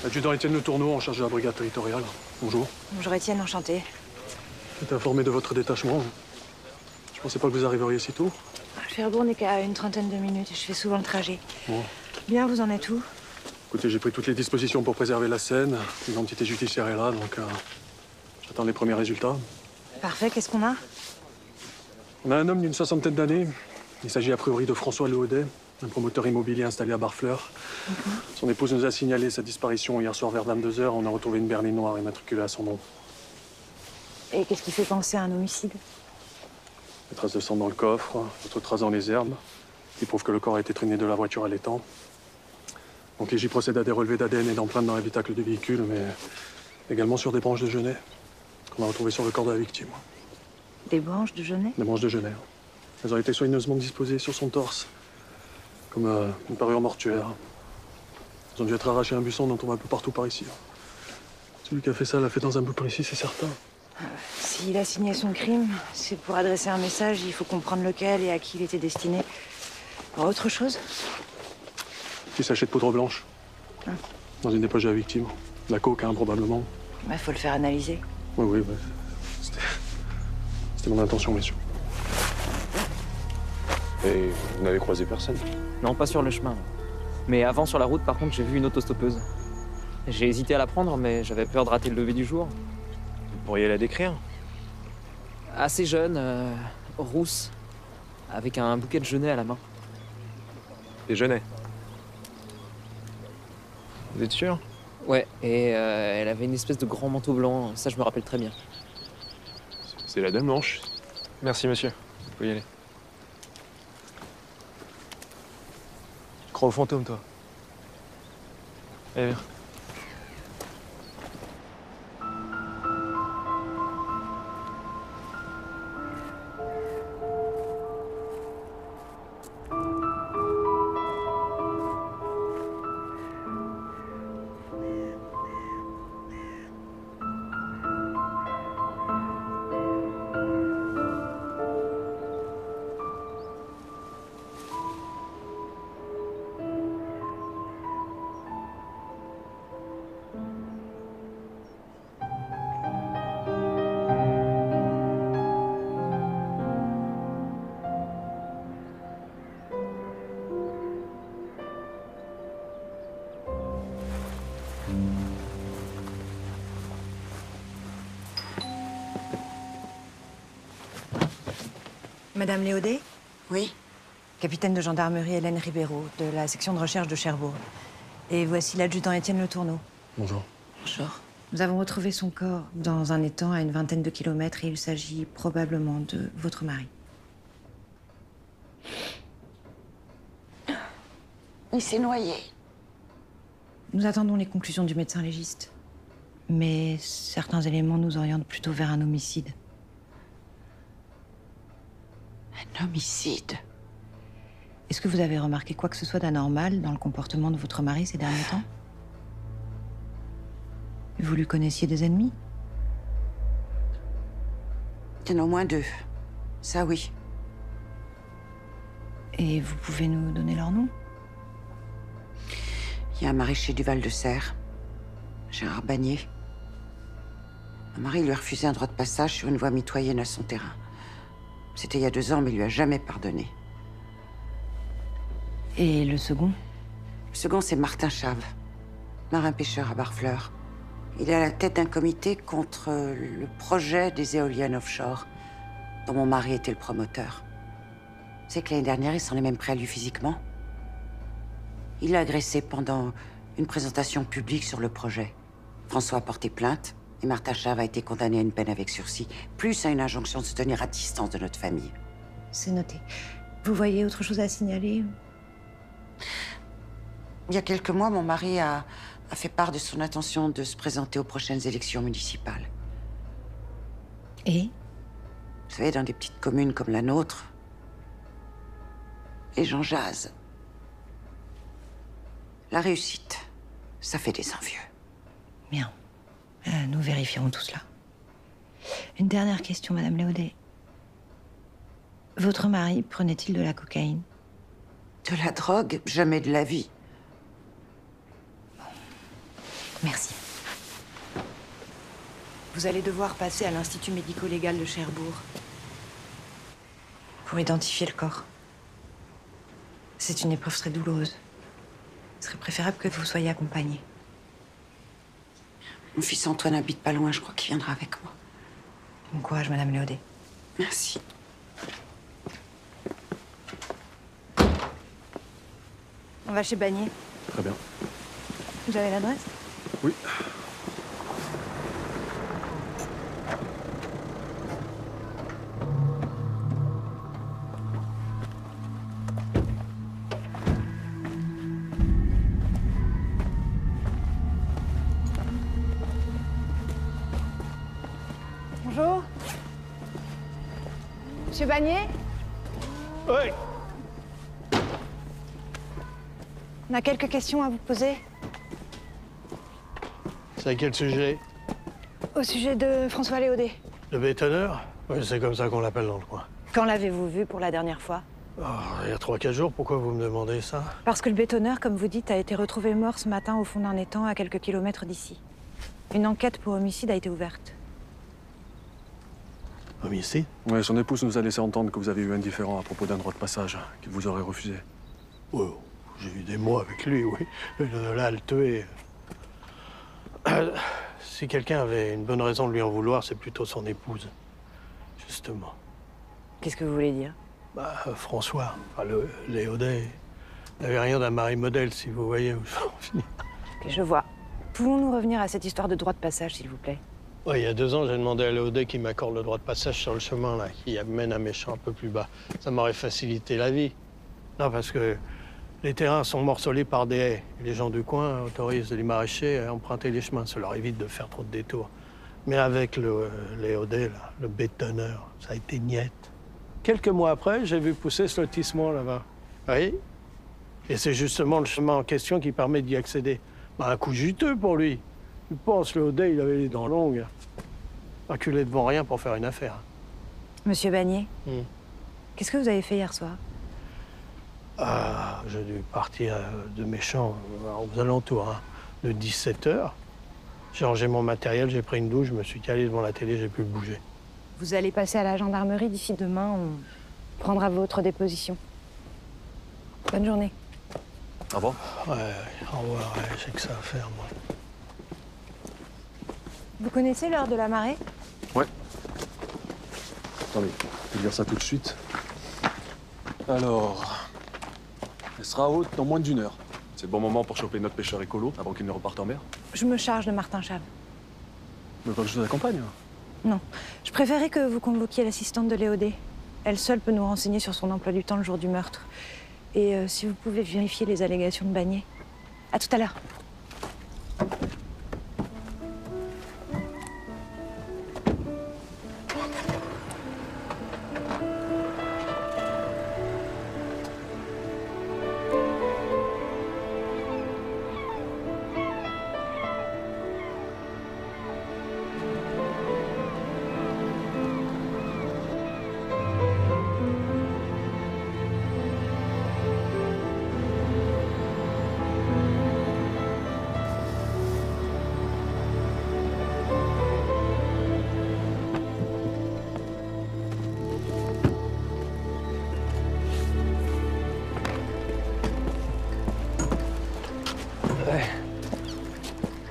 Adjudant Étienne Le Tourneau, en charge de la brigade territoriale. Bonjour. Bonjour Étienne, enchanté. J'étais informé de votre détachement. Je pensais pas que vous arriveriez si tôt. Cherbourg n'est qu'à une trentaine de minutes. Je fais souvent le trajet. Bon. Bien, vous en êtes où? Écoutez, j'ai pris toutes les dispositions pour préserver la scène. L'identité judiciaire est là, donc j'attends les premiers résultats. Parfait, qu'est-ce qu'on a? On a un homme d'une soixantaine d'années. Il s'agit a priori de François Leaudet, un promoteur immobilier installé à Barfleur. Son épouse nous a signalé sa disparition hier soir vers 22 h. On a retrouvé une berline noire immatriculée à son nom. Et qu'est-ce qui fait penser à un homicide? Des traces de sang dans le coffre, d'autres traces dans les herbes, qui prouvent que le corps a été traîné de la voiture à l'étang. Donc les J procèdent à des relevés d'ADN et d'empreintes dans l'habitacle du véhicule, mais également sur des branches de genêt qu'on a retrouvées sur le corps de la victime. Des branches de genêt? Des branches de genêt. Elles ont été soigneusement disposées sur son torse, comme une parure mortuaire. Elles ont dû être arrachées à un buisson dont on voit un peu partout par ici. Celui qui a fait ça l'a fait dans un but précis, c'est certain. S'il a signé son crime, c'est pour adresser un message. Il faut comprendre lequel et à qui il était destiné. Autre chose? Petit sachet de poudre blanche. Dans une des poches de la victime. De la coke, hein, probablement. Bah, faut le faire analyser. Oui. C'était mon intention, messieurs. Et vous n'avez croisé personne? Non, pas sur le chemin. Mais avant, sur la route, par contre, j'ai vu une autostoppeuse. J'ai hésité à la prendre, mais j'avais peur de rater le lever du jour. Vous pourriez la décrire? Assez jeune, rousse, avec un bouquet de genêt à la main. Des genêts. Vous êtes sûr? Ouais, et elle avait une espèce de grand manteau blanc, ça je me rappelle très bien. C'est la Dame Blanche. Merci, monsieur. Vous pouvez y aller. Je crois au fantôme, toi. Allez, viens. Madame Léaudet? Oui. Capitaine de gendarmerie Hélène Ribeiro, de la section de recherche de Cherbourg. Et voici l'adjudant Étienne Le Tourneau. Bonjour. Bonjour. Nous avons retrouvé son corps dans un étang à une vingtaine de kilomètres et il s'agit probablement de votre mari. Il s'est noyé. Nous attendons les conclusions du médecin légiste. Mais certains éléments nous orientent plutôt vers un homicide. Un homicide? Est-ce que vous avez remarqué quoi que ce soit d'anormal dans le comportement de votre mari ces derniers temps? Vous lui connaissiez des ennemis? Il y en a au moins 2. Ça, oui. Et vous pouvez nous donner leur nom? Il y a un maraîcher du Val-de-Serre, Gérard Bagné. Mon mari lui a refusé un droit de passage sur une voie mitoyenne à son terrain. C'était il y a 2 ans, mais il lui a jamais pardonné. Et le second? Le second, c'est Martin Chave, marin-pêcheur à Barfleur. Il est à la tête d'un comité contre le projet des éoliennes offshore, dont mon mari était le promoteur. C'est que l'année dernière, il s'en est même pris à lui physiquement. Il l'a agressé pendant une présentation publique sur le projet. François a porté plainte et Martin Chave a été condamné à une peine avec sursis, plus à une injonction de se tenir à distance de notre famille. C'est noté. Vous voyez autre chose à signaler? Il y a quelques mois, mon mari a fait part de son intention de se présenter aux prochaines élections municipales. Et? Vous savez, dans des petites communes comme la nôtre, les gens jasent. La réussite, ça fait des envieux. Bien. Nous vérifierons tout cela. Une dernière question, Madame Léaudet. Votre mari prenait-il de la cocaïne? De la drogue, jamais de la vie. Merci. Vous allez devoir passer à l'Institut médico-légal de Cherbourg pour identifier le corps. C'est une épreuve très douloureuse. Il serait préférable que vous soyez accompagné. Mon fils Antoine habite pas loin, je crois qu'il viendra avec moi. Bon courage, Madame Léodet. Merci. On va chez Bagné. Très bien. Vous avez l'adresse? Oui. Bonjour. Monsieur Bagné? Oui. On a quelques questions à vous poser. C'est à quel sujet? Au sujet de François Léodet. Le bétonneur? Oui, c'est comme ça qu'on l'appelle dans le coin. Quand l'avez-vous vu pour la dernière fois? Oh, il y a 3-4 jours, pourquoi vous me demandez ça? Parce que le bétonneur, comme vous dites, a été retrouvé mort ce matin au fond d'un étang à quelques kilomètres d'ici. Une enquête pour homicide a été ouverte. Homicide? Ouais, son épouse nous a laissé entendre que vous avez eu un différend à propos d'un droit de passage qu'il vous aurait refusé. Oh, j'ai eu des mots avec lui, oui. De là à le tuer. Si quelqu'un avait une bonne raison de lui en vouloir, c'est plutôt son épouse. Justement. Qu'est-ce que vous voulez dire? François, enfin, le Léodet, n'avait rien d'un mari modèle, si vous voyez où j'en finis. Ok, je vois. Pouvons-nous revenir à cette histoire de droit de passage, s'il vous plaît? Ouais, il y a 2 ans, j'ai demandé à Léodet qu'il m'accorde le droit de passage sur le chemin, là, qui amène à Méchant un peu plus bas. Ça m'aurait facilité la vie. Non, parce que les terrains sont morcelés par des haies. Les gens du coin autorisent les maraîchers à emprunter les chemins. Ça leur évite de faire trop de détours. Mais avec le Léodet, là, le bétonneur, ça a été niette. Quelques mois après, j'ai vu pousser ce lotissement là-bas. Oui. Et c'est justement le chemin en question qui permet d'y accéder. Un coup juteux pour lui. Je pense, Léodet, il avait les dents longues. Reculé devant rien pour faire une affaire. Monsieur Bagné, qu'est-ce que vous avez fait hier soir? J'ai dû partir de Méchant aux alentours de 17h. J'ai rangé mon matériel, j'ai pris une douche, je me suis calé devant la télé, j'ai pu bouger. Vous allez passer à la gendarmerie d'ici demain. On prendra votre déposition. Bonne journée. Au revoir. Ouais, au revoir, ouais, j'ai que ça à faire, moi. Vous connaissez l'heure de la marée? Ouais. Attendez, je vais dire ça tout de suite. Alors, elle sera haute dans moins d'1 heure. C'est le bon moment pour choper notre pêcheur écolo avant qu'il ne reparte en mer. Je me charge de Martin Chave. Vous voulez pas que je vous accompagne? Non. Je préférais que vous convoquiez l'assistante de Léodet. Elle seule peut nous renseigner sur son emploi du temps le jour du meurtre. Et si vous pouvez vérifier les allégations de Bagné. À tout à l'heure.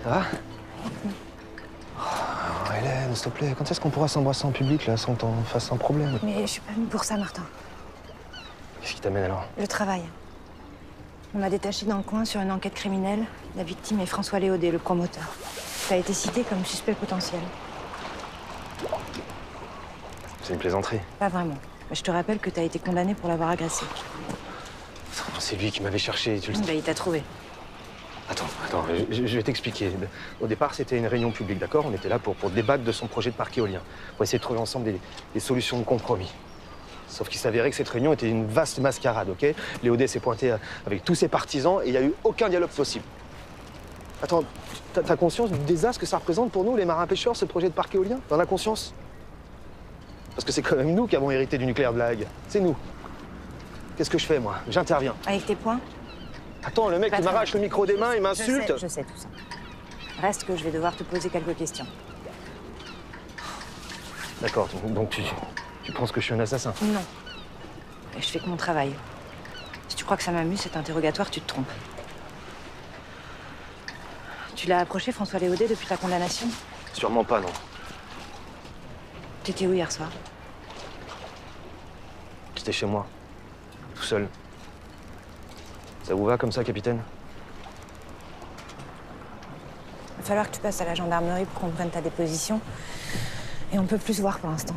Ça va? Oh, Hélène, s'il te plaît, quand est-ce qu'on pourra s'embrasser en public, là, sans qu'on fasse un problème? Mais je suis pas venue pour ça, Martin. Qu'est-ce qui t'amène alors? Le travail. On m'a détaché dans le coin sur une enquête criminelle. La victime est François Léodet, le promoteur. Tu as été cité comme suspect potentiel. C'est une plaisanterie. Pas vraiment. Mais je te rappelle que tu as été condamné pour l'avoir agressé. C'est lui qui m'avait cherché, tu le sais. Bah, il t'a trouvé. Attends, je vais t'expliquer. Au départ, c'était une réunion publique, d'accord? On était là pour débattre de son projet de parc éolien, pour essayer de trouver ensemble des solutions de compromis. Sauf qu'il s'avérait que cette réunion était une vaste mascarade, ok? Léodet s'est pointé avec tous ses partisans et il n'y a eu aucun dialogue possible. Attends, t'as conscience du désastre que ça représente pour nous, les marins-pêcheurs, ce projet de parc éolien? T'en as conscience? Parce que c'est quand même nous qui avons hérité du nucléaire de La Hague. C'est nous. Qu'est-ce que je fais, moi? J'interviens. Avec tes points? Attends, le mec, il m'arrache le micro des mains, il m'insulte. Je sais tout ça. Reste que je vais devoir te poser quelques questions. D'accord, donc tu penses que je suis un assassin? Non. Et je fais que mon travail. Si tu crois que ça m'amuse, cet interrogatoire, tu te trompes. Tu l'as approché, François Léodet, depuis ta condamnation? Sûrement pas, non. T'étais où hier soir? J'étais chez moi, tout seul. Ça vous va comme ça, capitaine? Il va falloir que tu passes à la gendarmerie pour qu'on prenne ta déposition. Et on peut plus se voir pour l'instant.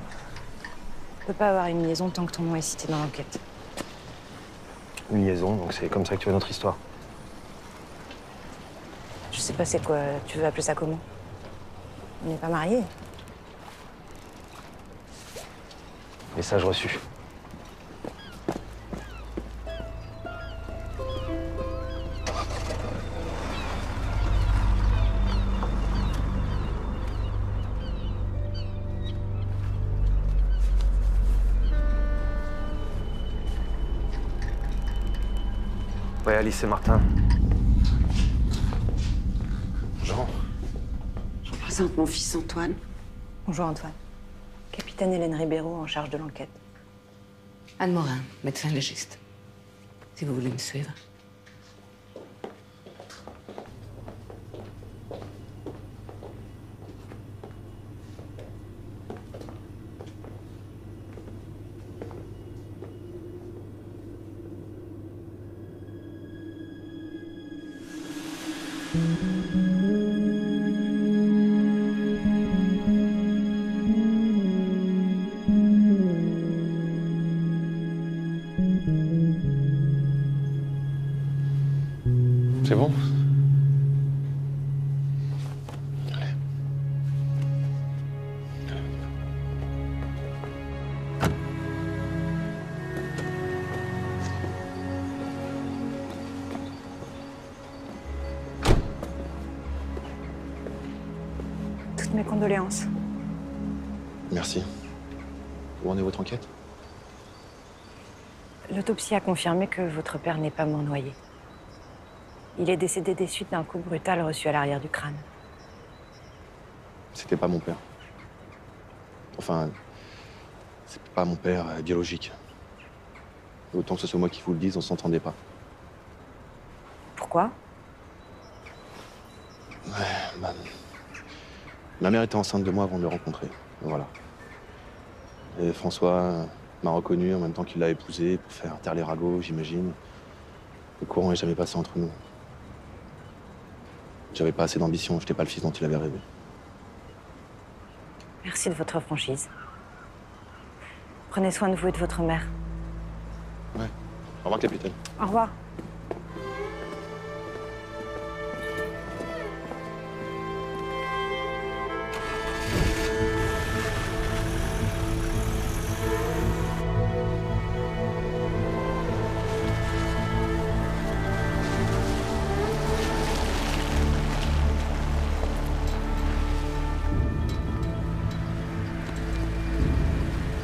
On peut pas avoir une liaison tant que ton nom est cité dans l'enquête. Une liaison, donc c'est comme ça que tu veux notre histoire. Je sais pas c'est quoi, tu veux appeler ça comment? On n'est pas mariés. Message reçu. Ouais, Alice et Martin. Jean. Je vous présente mon fils Antoine. Bonjour Antoine. Capitaine Hélène Ribeiro en charge de l'enquête. Anne Morin, médecin légiste. Si vous voulez me suivre. C'est bon? Toutes mes condoléances. Merci. Où en est votre enquête? L'autopsie a confirmé que votre père n'est pas mort noyé. Il est décédé des suites d'un coup brutal reçu à l'arrière du crâne. C'était pas mon père. Enfin, c'est pas mon père biologique. Et autant que ce soit moi qui vous le dise, on s'entendait pas. Pourquoi? Ma mère était enceinte de moi avant de le rencontrer. Voilà. Et François m'a reconnu en même temps qu'il l'a épousée pour faire taire les ragots, j'imagine. Le courant n'est jamais passé entre nous. J'avais pas assez d'ambition, j'étais pas le fils dont il avait rêvé. Merci de votre franchise. Prenez soin de vous et de votre mère. Ouais. Au revoir, capitaine. Au revoir.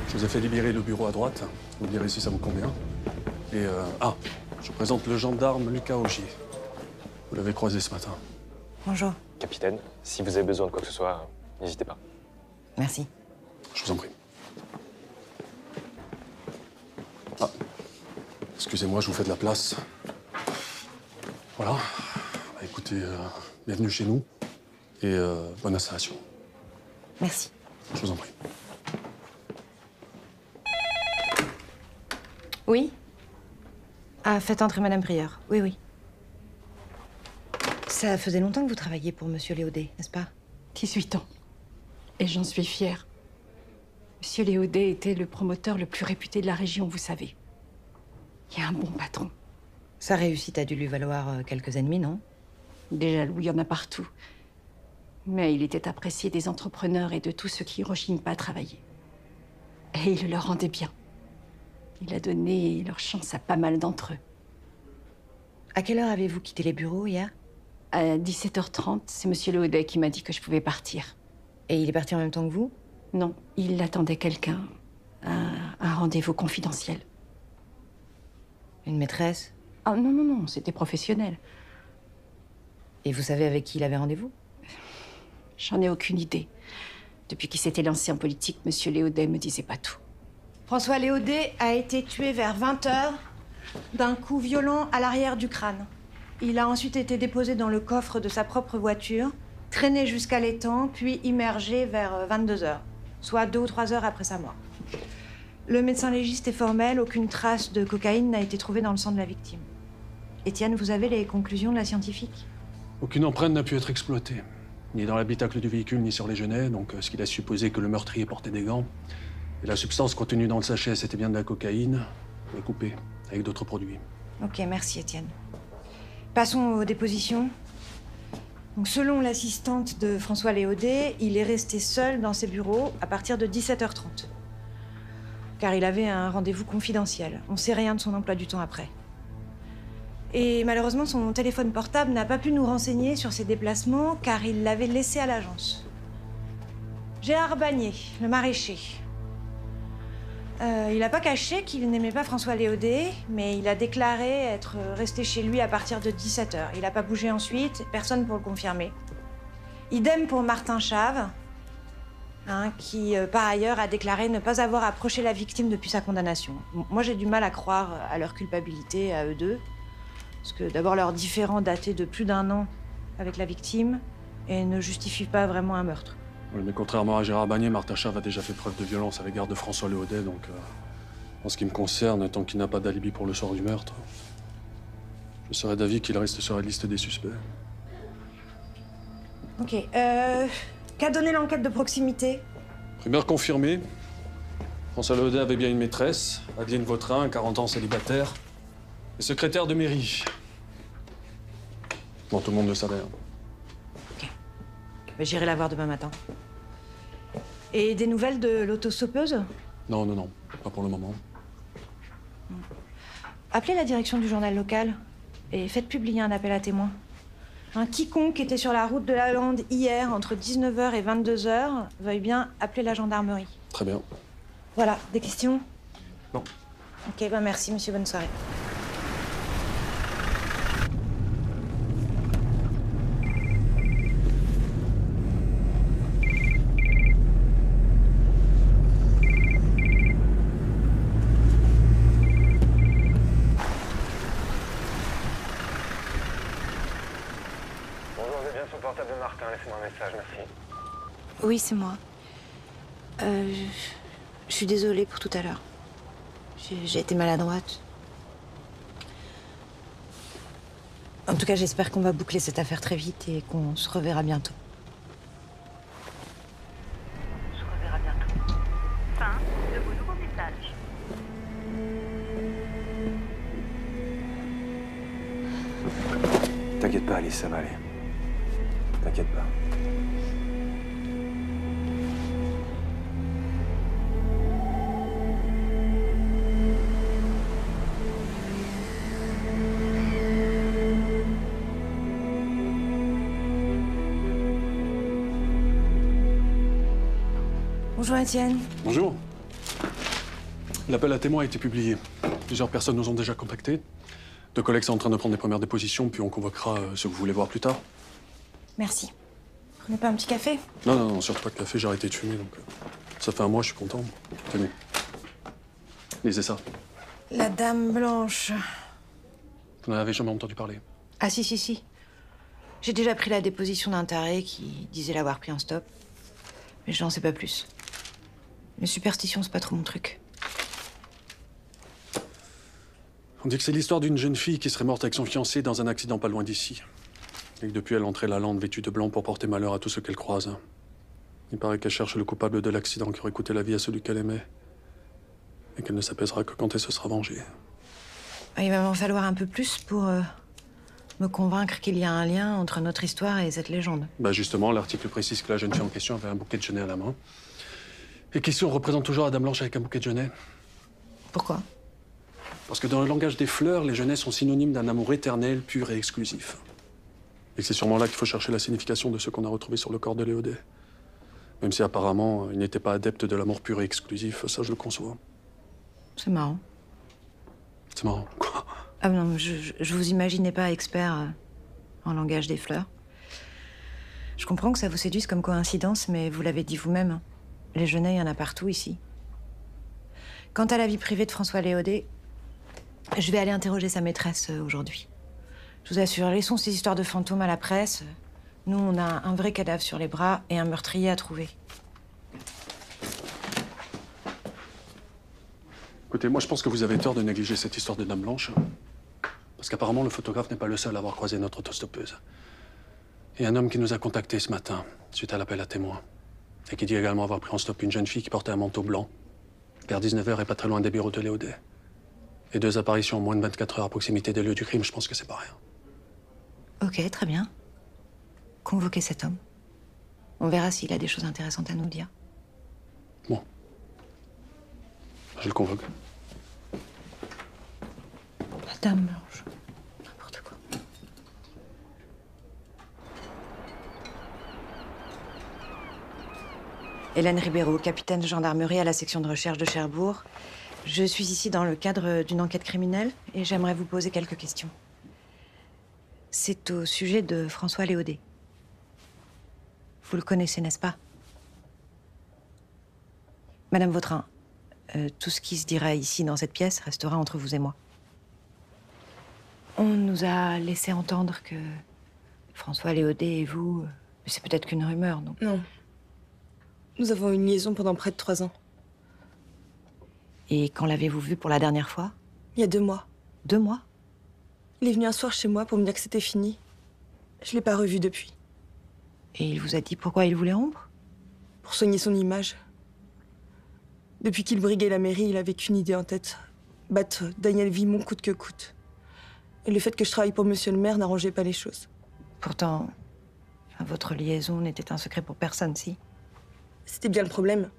Je vous ai fait libérer le bureau à droite. Vous me direz si ça vous convient. Et je vous présente le gendarme Lucas Augier. Vous l'avez croisé ce matin. Bonjour. Capitaine, si vous avez besoin de quoi que ce soit, n'hésitez pas. Merci. Je vous en prie. Ah, excusez-moi, je vous fais de la place. Voilà. Bah, écoutez, bienvenue chez nous et bonne installation. Merci. Je vous en prie. Oui? Ah, faites entrer Madame Prieur. Oui, oui. Ça faisait longtemps que vous travailliez pour Monsieur Léodet, n'est-ce pas? 18 ans. Et j'en suis fière. Monsieur Léodet était le promoteur le plus réputé de la région, vous savez. Il y a un bon patron. Sa réussite a dû lui valoir quelques ennemis, non? Déjà, il y en a partout. Mais il était apprécié des entrepreneurs et de tous ceux qui ne rechignent pas à travailler. Et il le leur rendait bien. Il a donné leur chance à pas mal d'entre eux. À quelle heure avez-vous quitté les bureaux hier? À 17h30, c'est Monsieur Léodet qui m'a dit que je pouvais partir. Et il est parti en même temps que vous? Non, il attendait quelqu'un. Un rendez-vous confidentiel. Une maîtresse? Ah non, non, non, c'était professionnel. Et vous savez avec qui il avait rendez-vous? J'en ai aucune idée. Depuis qu'il s'était lancé en politique, Monsieur Léodet me disait pas tout. François Léodet a été tué vers 20h d'un coup violent à l'arrière du crâne. Il a ensuite été déposé dans le coffre de sa propre voiture, traîné jusqu'à l'étang, puis immergé vers 22h, soit 2 ou 3 heures après sa mort. Le médecin légiste est formel, aucune trace de cocaïne n'a été trouvée dans le sang de la victime. Étienne, vous avez les conclusions de la scientifique? Aucune empreinte n'a pu être exploitée, ni dans l'habitacle du véhicule, ni sur les genêts, donc ce qui laisse supposer que le meurtrier portait des gants. Et la substance contenue dans le sachet, c'était bien de la cocaïne, mais coupée, avec d'autres produits. Ok, merci Étienne. Passons aux dépositions. Donc, selon l'assistante de François Léodet, il est resté seul dans ses bureaux à partir de 17h30. Car il avait un rendez-vous confidentiel. On ne sait rien de son emploi du temps après. Et malheureusement, son téléphone portable n'a pas pu nous renseigner sur ses déplacements car il l'avait laissé à l'agence. Gérard Bagné, le maraîcher. Il n'a pas caché qu'il n'aimait pas François Léodet, mais il a déclaré être resté chez lui à partir de 17h. Il n'a pas bougé ensuite, personne pour le confirmer. Idem pour Martin Chave, qui, par ailleurs, a déclaré ne pas avoir approché la victime depuis sa condamnation. Moi, j'ai du mal à croire à leur culpabilité, à eux deux. Parce que d'abord, leur différend datait de plus d'1 an avec la victime et ne justifie pas vraiment un meurtre. Oui, mais contrairement à Gérard Bagné, Martin Chave a déjà fait preuve de violence à l'égard de François Léodet, donc en ce qui me concerne, tant qu'il n'a pas d'alibi pour le soir du meurtre, je serais d'avis qu'il reste sur la liste des suspects. Ok. Qu'a donné l'enquête de proximité? Rumeur confirmée. François Léodet avait bien une maîtresse, Adeline Vautrin, 40 ans célibataire, et secrétaire de mairie. Bon, tout le monde le savait. Ok. J'irai la voir demain matin. Et des nouvelles de l'autostoppeuse? Non, pas pour le moment. Appelez la direction du journal local et faites publier un appel à témoins. Quiconque était sur la route de la Lande hier entre 19h et 22h veuille bien appeler la gendarmerie. Très bien. Voilà, des questions? Non. Ok, merci monsieur, bonne soirée. Portable de Martin, laissez-moi un message, merci. Oui, c'est moi. Je suis désolée pour tout à l'heure. J'ai été maladroite. En tout cas, j'espère qu'on va boucler cette affaire très vite et qu'on se reverra bientôt. Fin de vos nouveaux messages. T'inquiète pas, Alice, ça va aller. T'inquiète pas. Bonjour Étienne. Bonjour. L'appel à témoins a été publié. Plusieurs personnes nous ont déjà contactés. 2 collègues sont en train de prendre des premières dépositions, puis on convoquera ceux que vous voulez voir plus tard. Merci. Prenez pas un petit café? Non, surtout pas de café, j'ai arrêté de fumer, donc ça fait 1 mois, je suis content. Tenez. Lisez ça. La Dame Blanche. Vous n'en avez jamais entendu parler? Ah si. J'ai déjà pris la déposition d'un taré qui disait l'avoir pris en stop. Mais je n'en sais pas plus. Les superstitions, c'est pas trop mon truc. On dit que c'est l'histoire d'une jeune fille qui serait morte avec son fiancé dans un accident pas loin d'ici. Et que depuis, elle entrait la Lande vêtue de blanc pour porter malheur à tous ceux qu'elle croise. Il paraît qu'elle cherche le coupable de l'accident qui aurait coûté la vie à celui qu'elle aimait. Et qu'elle ne s'apaisera que quand elle se sera vengée. Il va m'en falloir un peu plus pour me convaincre qu'il y a un lien entre notre histoire et cette légende. Justement, l'article précise que la jeune fille en question avait un bouquet de genêts à la main. Et qu'ici, on représente toujours la Dame Blanche avec un bouquet de genêts. Pourquoi? Parce que dans le langage des fleurs, les genêts sont synonymes d'un amour éternel, pur et exclusif. Et c'est sûrement là qu'il faut chercher la signification de ce qu'on a retrouvé sur le corps de Léodet. Même si apparemment, il n'était pas adepte de l'amour pur et exclusif, ça je le conçois. C'est marrant. C'est marrant, quoi? Ah non, je vous imaginais pas expert en langage des fleurs. Je comprends que ça vous séduise comme coïncidence, mais vous l'avez dit vous-même. Hein. Les Genets, il y en a partout ici. Quant à la vie privée de François Léodet, je vais aller interroger sa maîtresse aujourd'hui. Je vous assure, laissons ces histoires de fantômes à la presse. Nous, on a un vrai cadavre sur les bras et un meurtrier à trouver. Écoutez, moi je pense que vous avez tort de négliger cette histoire de Dame Blanche. Parce qu'apparemment, le photographe n'est pas le seul à avoir croisé notre autostoppeuse. Il y a un homme qui nous a contactés ce matin, suite à l'appel à témoins. Et qui dit également avoir pris en stop une jeune fille qui portait un manteau blanc, vers 19h et pas très loin des bureaux de Léodet. Et 2 apparitions en moins de 24 heures à proximité des lieux du crime, je pense que c'est pas rien. Ok, très bien. Convoquez cet homme. On verra s'il a des choses intéressantes à nous dire. Bon. Je le convoque. Dame Blanche. N'importe quoi. Hélène Ribeiro, capitaine de gendarmerie à la section de recherche de Cherbourg. Je suis ici dans le cadre d'une enquête criminelle et j'aimerais vous poser quelques questions. C'est au sujet de François Léodet. Vous le connaissez, n'est-ce pas? Madame Vautrin, tout ce qui se dira ici dans cette pièce restera entre vous et moi. On nous a laissé entendre que François Léodet et vous... c'est peut-être qu'une rumeur, non? Non. Nous avons eu une liaison pendant près de 3 ans. Et quand l'avez-vous vu pour la dernière fois? Il y a 2 mois. 2 mois? Il est venu un soir chez moi pour me dire que c'était fini. Je l'ai pas revu depuis. Et il vous a dit pourquoi il voulait rompre? Pour soigner son image. Depuis qu'il briguait la mairie, il avait qu'une idée en tête. Battre Daniel Vimont coûte que coûte. Et le fait que je travaille pour monsieur le maire n'arrangeait pas les choses. Pourtant, votre liaison n'était un secret pour personne, si? C'était bien le problème.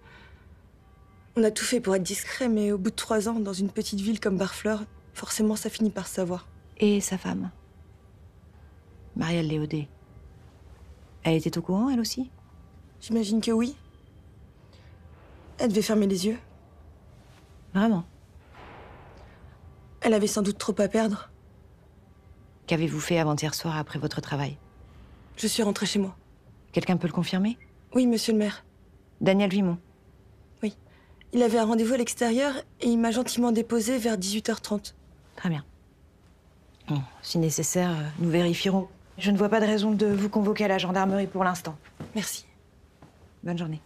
On a tout fait pour être discret, mais au bout de 3 ans, dans une petite ville comme Barfleur, forcément ça finit par se savoir. Et sa femme, Marielle Léodet, elle était au courant, elle aussi? J'imagine que oui. Elle devait fermer les yeux. Vraiment? Elle avait sans doute trop à perdre. Qu'avez-vous fait avant-hier soir après votre travail? Je suis rentrée chez moi. Quelqu'un peut le confirmer? Oui, monsieur le maire. Daniel Vimont? Oui. Il avait un rendez-vous à l'extérieur et il m'a gentiment déposée vers 18h30. Très bien. Bon, si nécessaire, nous vérifierons. Je ne vois pas de raison de vous convoquer à la gendarmerie pour l'instant. Merci. Bonne journée.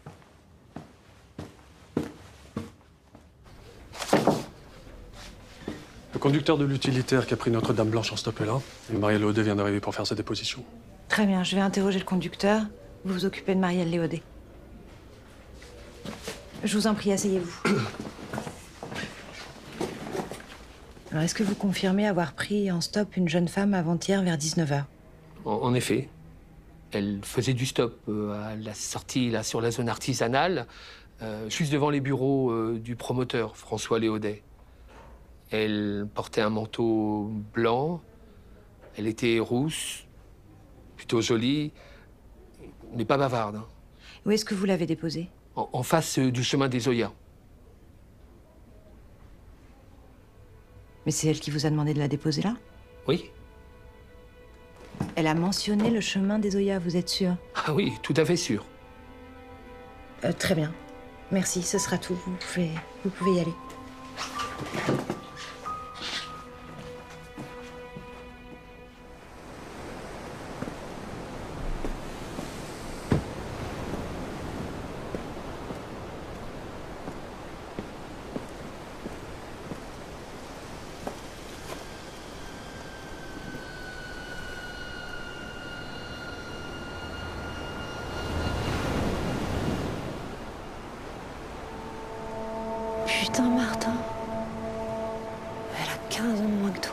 Le conducteur de l'utilitaire qui a pris notre Dame Blanche en stop est là. Et Marielle Léodet vient d'arriver pour faire sa déposition. Très bien, je vais interroger le conducteur. Vous vous occupez de Marielle Léodet. Je vous en prie, asseyez-vous. Alors, est-ce que vous confirmez avoir pris en stop une jeune femme avant-hier vers 19h? En effet. Elle faisait du stop à la sortie, là, sur la zone artisanale, juste devant les bureaux du promoteur, François Léodet. Elle portait un manteau blanc, elle était rousse, plutôt jolie, mais pas bavarde. Hein. Où est-ce que vous l'avez déposée? En face du chemin des Oyas. Mais c'est elle qui vous a demandé de la déposer là? Oui. Elle a mentionné le chemin des Oyas, vous êtes sûr? Ah oui, tout à fait sûr. Très bien. Merci, ce sera tout. Vous pouvez y aller. Putain, Martin. Elle a 15 ans de moins que toi.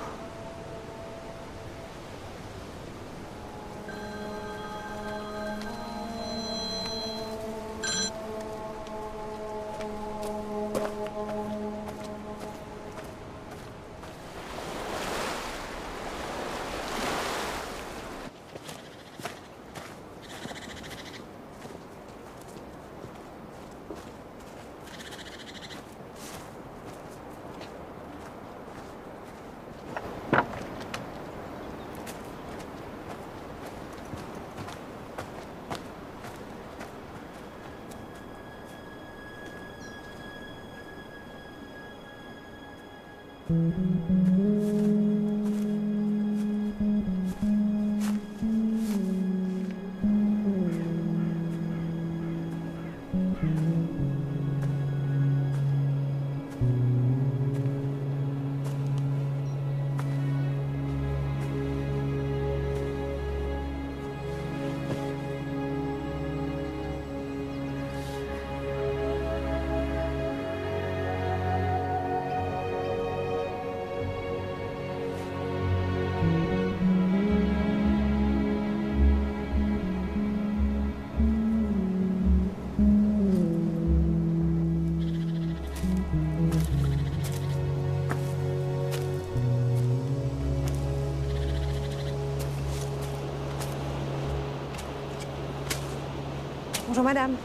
Bonjour madame.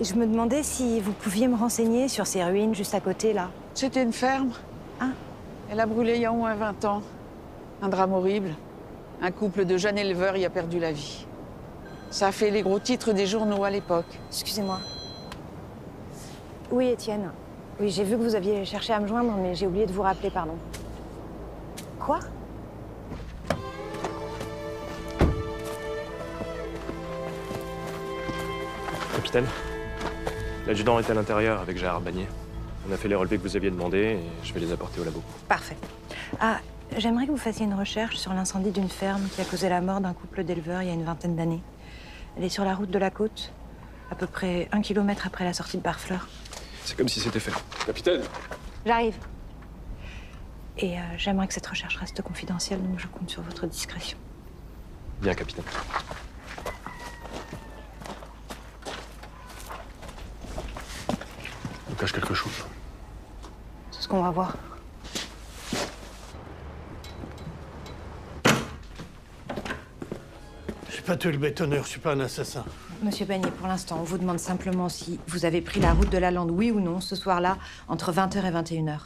Et je me demandais si vous pouviez me renseigner sur ces ruines juste à côté là. C'était une ferme. Ah. Elle a brûlé il y a au moins 20 ans. Un drame horrible. Un couple de jeunes éleveurs y a perdu la vie. Ça a fait les gros titres des journaux à l'époque. Excusez-moi. Oui, Étienne. Oui, j'ai vu que vous aviez cherché à me joindre, mais j'ai oublié de vous rappeler, pardon. Quoi? Capitaine, l'adjudant est à l'intérieur avec Gérard Bagné. On a fait les relevés que vous aviez demandés et je vais les apporter au labo. Parfait. Ah, j'aimerais que vous fassiez une recherche sur l'incendie d'une ferme qui a causé la mort d'un couple d'éleveurs il y a une vingtaine d'années. Elle est sur la route de la côte, à peu près 1 kilomètre après la sortie de Barfleur. C'est comme si c'était fait. Capitaine! J'arrive. Et j'aimerais que cette recherche reste confidentielle, donc je compte sur votre discrétion. Bien, capitaine. On cache quelque chose. C'est ce qu'on va voir. J'ai pas tué le bétonneur, je suis pas un assassin. Monsieur Bagné, pour l'instant, on vous demande simplement si vous avez pris la route de la Lande, oui ou non, ce soir-là, entre 20h et 21h.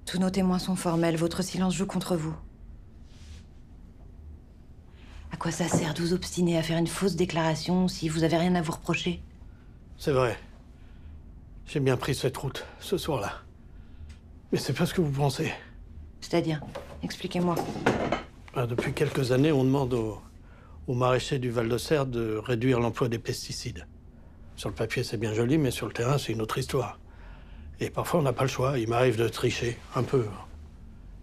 Tous nos témoins sont formels, votre silence joue contre vous. À quoi ça sert de vous obstiner à faire une fausse déclaration si vous avez rien à vous reprocher? C'est vrai. J'ai bien pris cette route, ce soir-là. Mais c'est pas ce que vous pensez. C'est-à-dire? Expliquez-moi. Depuis quelques années, on demande aux maraîchers du Val-de-Serre de réduire l'emploi des pesticides. Sur le papier, c'est bien joli, mais sur le terrain, c'est une autre histoire. Et parfois, on n'a pas le choix. Il m'arrive de tricher, un peu.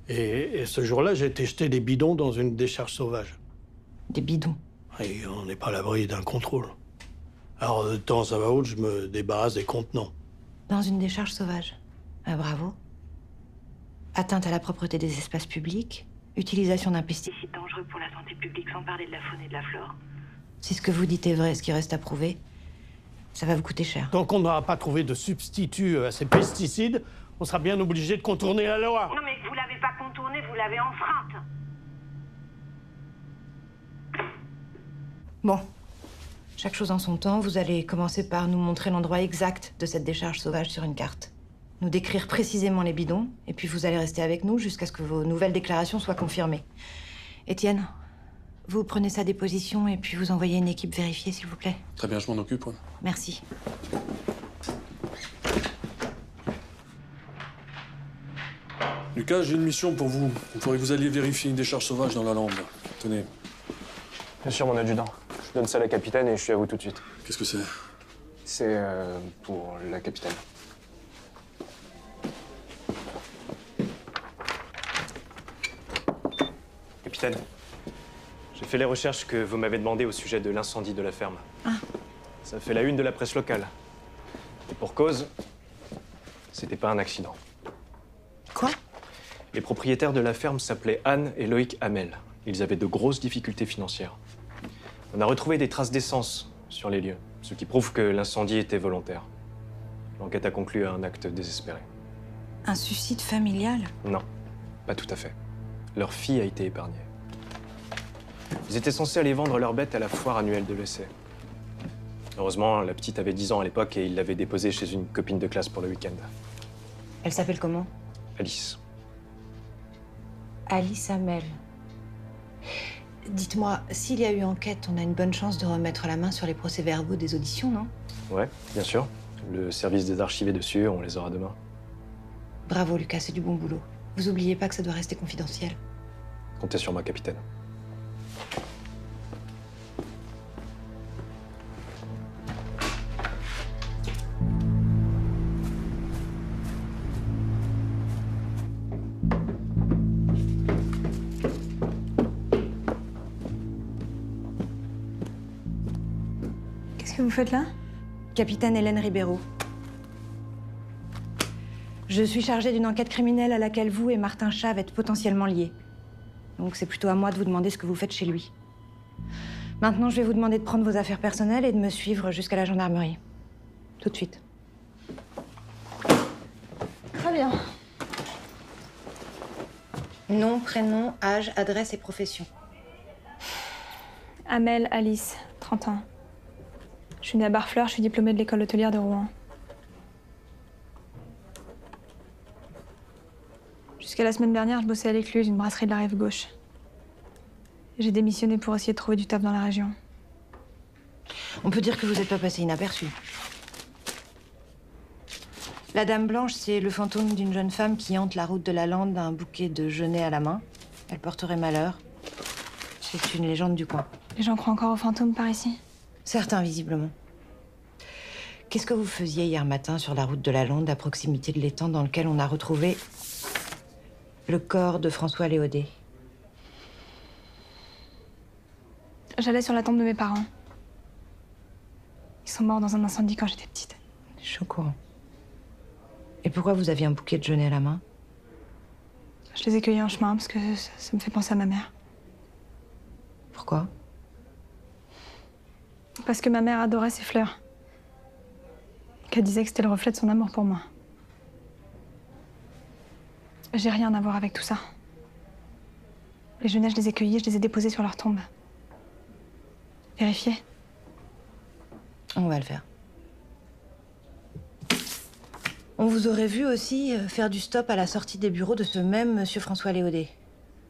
Et ce jour-là, j'ai été jeter des bidons dans une décharge sauvage. Des bidons? Et on n'est pas à l'abri d'un contrôle. Alors, de temps à autre, je me débarrasse des contenants. Dans une décharge sauvage? Ah, bravo. Atteinte à la propreté des espaces publics, utilisation d'un pesticide dangereux pour la santé publique, sans parler de la faune et de la flore. Si ce que vous dites est vrai, ce qui reste à prouver, ça va vous coûter cher. Tant qu'on n'aura pas trouvé de substitut à ces pesticides, on sera bien obligé de contourner la loi. Non mais vous l'avez pas contournée, vous l'avez enfreinte. Bon. Chaque chose en son temps, vous allez commencer par nous montrer l'endroit exact de cette décharge sauvage sur une carte. Nous décrire précisément les bidons, et puis vous allez rester avec nous jusqu'à ce que vos nouvelles déclarations soient confirmées. Étienne, vous prenez sa déposition et puis vous envoyez une équipe vérifier, s'il vous plaît. Très bien, je m'en occupe. Ouais. Merci. Lucas, j'ai une mission pour vous. Il faudrait que vous alliez vérifier une décharge sauvage dans la Lande. Tenez. Bien sûr, mon adjudant. Je donne ça à la capitaine et je suis à vous tout de suite. Qu'est-ce que c'est? C'est pour la capitaine. Capitaine, j'ai fait les recherches que vous m'avez demandées au sujet de l'incendie de la ferme. Ah. Ça fait la une de la presse locale. Et pour cause, c'était pas un accident. Quoi? Les propriétaires de la ferme s'appelaient Anne et Loïc Hamel. Ils avaient de grosses difficultés financières. On a retrouvé des traces d'essence sur les lieux, ce qui prouve que l'incendie était volontaire. L'enquête a conclu à un acte désespéré. Un suicide familial? Non, pas tout à fait. Leur fille a été épargnée. Ils étaient censés aller vendre leurs bêtes à la foire annuelle de l'essai. Heureusement, la petite avait 10 ans à l'époque et ils l'avaient déposée chez une copine de classe pour le week-end. Elle s'appelle comment? Alice. Alice Hamel. Dites-moi, s'il y a eu enquête, on a une bonne chance de remettre la main sur les procès-verbaux des auditions, non? Ouais, bien sûr. Le service des archives est dessus, on les aura demain. Bravo, Lucas, c'est du bon boulot. Vous oubliez pas que ça doit rester confidentiel. Comptez sur moi, capitaine. Qu'est-ce que vous faites là? Capitaine Hélène Ribeiro. Je suis chargée d'une enquête criminelle à laquelle vous et Martin Chave êtes potentiellement liés. Donc c'est plutôt à moi de vous demander ce que vous faites chez lui. Maintenant, je vais vous demander de prendre vos affaires personnelles et de me suivre jusqu'à la gendarmerie. Tout de suite. Très bien. Nom, prénom, âge, adresse et profession. Amel Alice, 30 ans. Je suis née à Barfleur, je suis diplômée de l'école hôtelière de Rouen. Jusqu'à la semaine dernière, je bossais à l'Écluse, une brasserie de la rive gauche. J'ai démissionné pour essayer de trouver du taf dans la région. On peut dire que vous n'êtes pas passé inaperçu. La Dame Blanche, c'est le fantôme d'une jeune femme qui hante la route de la Lande d'un bouquet de genêts à la main. Elle porterait malheur. C'est une légende du coin. Les gens croient encore aux fantômes par ici? Certains, visiblement. Qu'est-ce que vous faisiez hier matin sur la route de la Lande, à proximité de l'étang dans lequel on a retrouvé le corps de François Léodet? J'allais sur la tombe de mes parents. Ils sont morts dans un incendie quand j'étais petite. Je suis au courant. Et pourquoi vous aviez un bouquet de genêts à la main? Je les ai cueillis en chemin parce que ça me fait penser à ma mère. Pourquoi? Parce que ma mère adorait ces fleurs. Qu'elle disait que c'était le reflet de son amour pour moi. J'ai rien à voir avec tout ça. Les genêts, je les ai cueillis, je les ai déposés sur leur tombe. Vérifiez. On va le faire. On vous aurait vu aussi faire du stop à la sortie des bureaux de ce même monsieur François Léodet.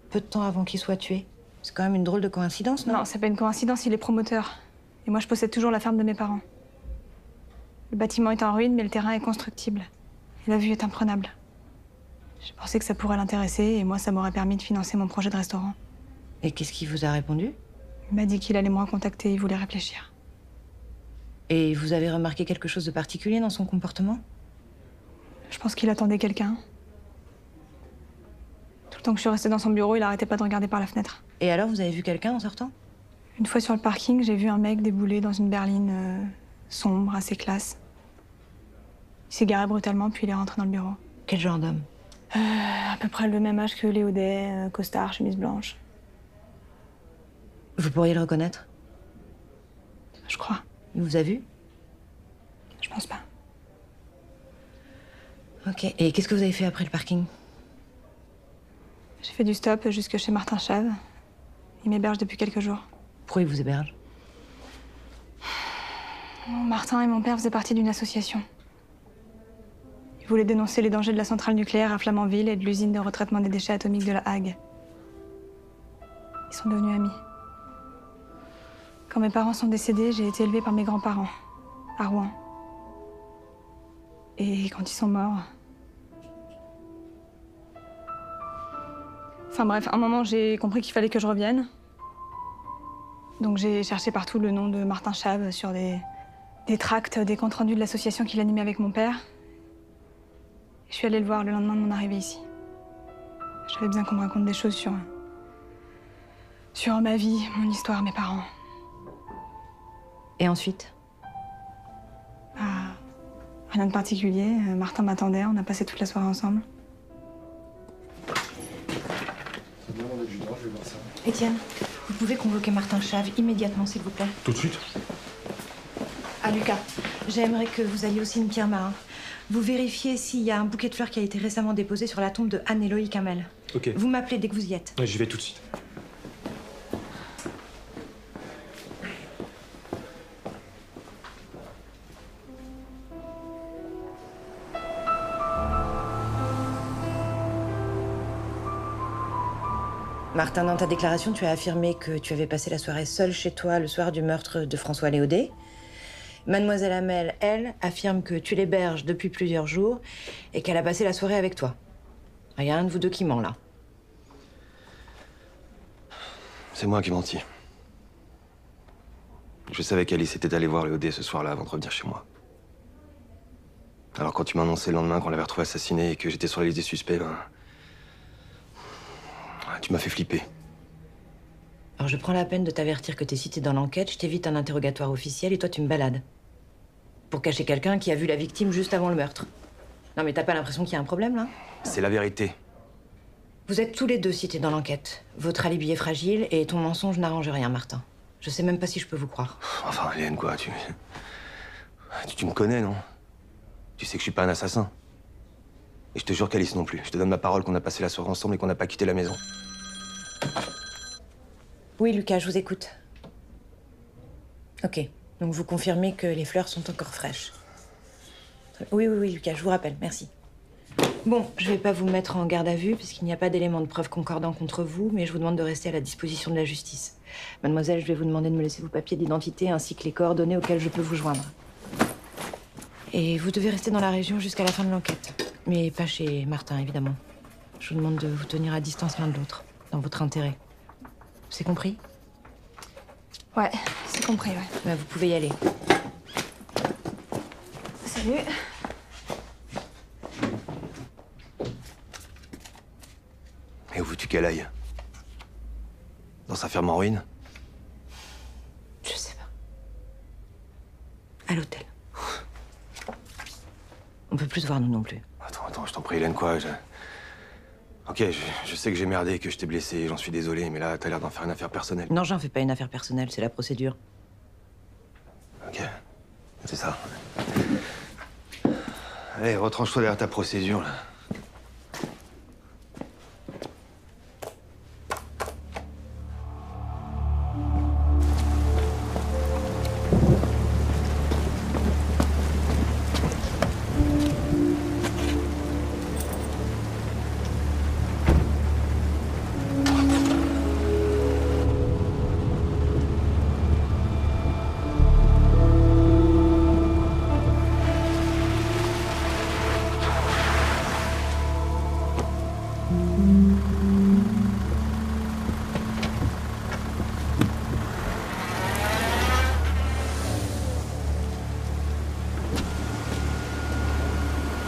Peu de temps avant qu'il soit tué. C'est quand même une drôle de coïncidence, non? Non, c'est pas une coïncidence, il est promoteur. Et moi, je possède toujours la ferme de mes parents. Le bâtiment est en ruine, mais le terrain est constructible. Et la vue est imprenable. J'ai pensé que ça pourrait l'intéresser, et moi, ça m'aurait permis de financer mon projet de restaurant. Et qu'est-ce qu'il vous a répondu? Il m'a dit qu'il allait me recontacter, il voulait réfléchir. Et vous avez remarqué quelque chose de particulier dans son comportement? Je pense qu'il attendait quelqu'un. Tout le temps que je suis restée dans son bureau, il arrêtait pas de regarder par la fenêtre. Et alors, vous avez vu quelqu'un en sortant? Une fois sur le parking, j'ai vu un mec débouler dans une berline sombre, assez classe. Il s'est garé brutalement, puis il est rentré dans le bureau. Quel genre d'homme? À peu près le même âge que Léodet, costard, chemise blanche. Vous pourriez le reconnaître? Je crois. Il vous a vu? Je pense pas. Ok. Et qu'est-ce que vous avez fait après le parking? J'ai fait du stop jusque chez Martin Chave. Il m'héberge depuis quelques jours. Pourquoi il vous héberge? Martin et mon père faisaient partie d'une association. Ils voulaient dénoncer les dangers de la centrale nucléaire à Flamanville et de l'usine de retraitement des déchets atomiques de La Hague. Ils sont devenus amis. Quand mes parents sont décédés, j'ai été élevée par mes grands-parents, à Rouen. Et quand ils sont morts... Enfin bref, à un moment, j'ai compris qu'il fallait que je revienne. Donc j'ai cherché partout le nom de Martin Chave sur des tracts, des comptes rendus de l'association qu'il animait avec mon père. Et je suis allée le voir le lendemain de mon arrivée ici. J'avais besoin qu'on me raconte des choses sur ma vie, mon histoire, mes parents. Et ensuite? Rien de particulier. Martin m'attendait, on a passé toute la soirée ensemble. Étienne, vous pouvez convoquer Martin Chave immédiatement, s'il vous plaît? Tout de suite? Ah, Lucas, j'aimerais que vous alliez aussi une pierre marin. Vous vérifiez s'il y a un bouquet de fleurs qui a été récemment déposé sur la tombe de Anne-Éloïse Kamel. Ok. Vous m'appelez dès que vous y êtes. Ouais, j'y vais tout de suite. Martin, dans ta déclaration, tu as affirmé que tu avais passé la soirée seule chez toi le soir du meurtre de François Léodet Mademoiselle Hamel, elle, affirme que tu l'héberges depuis plusieurs jours et qu'elle a passé la soirée avec toi. Il y a un de vous deux qui ment, là. C'est moi qui menti. Je savais qu'Alice était allée voir Léodé ce soir-là avant de revenir chez moi. Alors quand tu m'as annoncé le lendemain qu'on l'avait retrouvé assassiné et que j'étais sur la liste des suspects, ben... tu m'as fait flipper. Alors je prends la peine de t'avertir que t'es cité dans l'enquête, je t'évite un interrogatoire officiel et toi tu me balades. Pour cacher quelqu'un qui a vu la victime juste avant le meurtre. Non mais t'as pas l'impression qu'il y a un problème, là? C'est la vérité. Vous êtes tous les deux cités dans l'enquête. Votre alibi est fragile et ton mensonge n'arrange rien, Martin. Je sais même pas si je peux vous croire. Enfin, Hélène, quoi, tu me connais, non? Tu sais que je suis pas un assassin. Et je te jure qu'Alice non plus. Je te donne ma parole qu'on a passé la soirée ensemble et qu'on n'a pas quitté la maison. Oui, Lucas, je vous écoute. Ok, donc vous confirmez que les fleurs sont encore fraîches. Oui, Lucas, je vous rappelle, merci. Bon, je vais pas vous mettre en garde à vue, puisqu'il n'y a pas d'éléments de preuve concordants contre vous, mais je vous demande de rester à la disposition de la justice. Mademoiselle, je vais vous demander de me laisser vos papiers d'identité ainsi que les coordonnées auxquelles je peux vous joindre. Et vous devez rester dans la région jusqu'à la fin de l'enquête. Mais pas chez Martin, évidemment. Je vous demande de vous tenir à distance l'un de l'autre, dans votre intérêt. C'est compris? Ouais, c'est compris, ouais. Bah, vous pouvez y aller. Salut. Et où veux-tu qu'elle aille? Dans sa ferme en ruine? Je sais pas. À l'hôtel. On peut plus se voir, nous non plus. Attends, je t'en prie, Hélène, quoi? Ok, je sais que j'ai merdé, que je t'ai blessé, j'en suis désolé, mais là, t'as l'air d'en faire une affaire personnelle. Non, j'en fais pas une affaire personnelle, c'est la procédure. Ok, c'est ça. Allez, retranche-toi derrière ta procédure, là.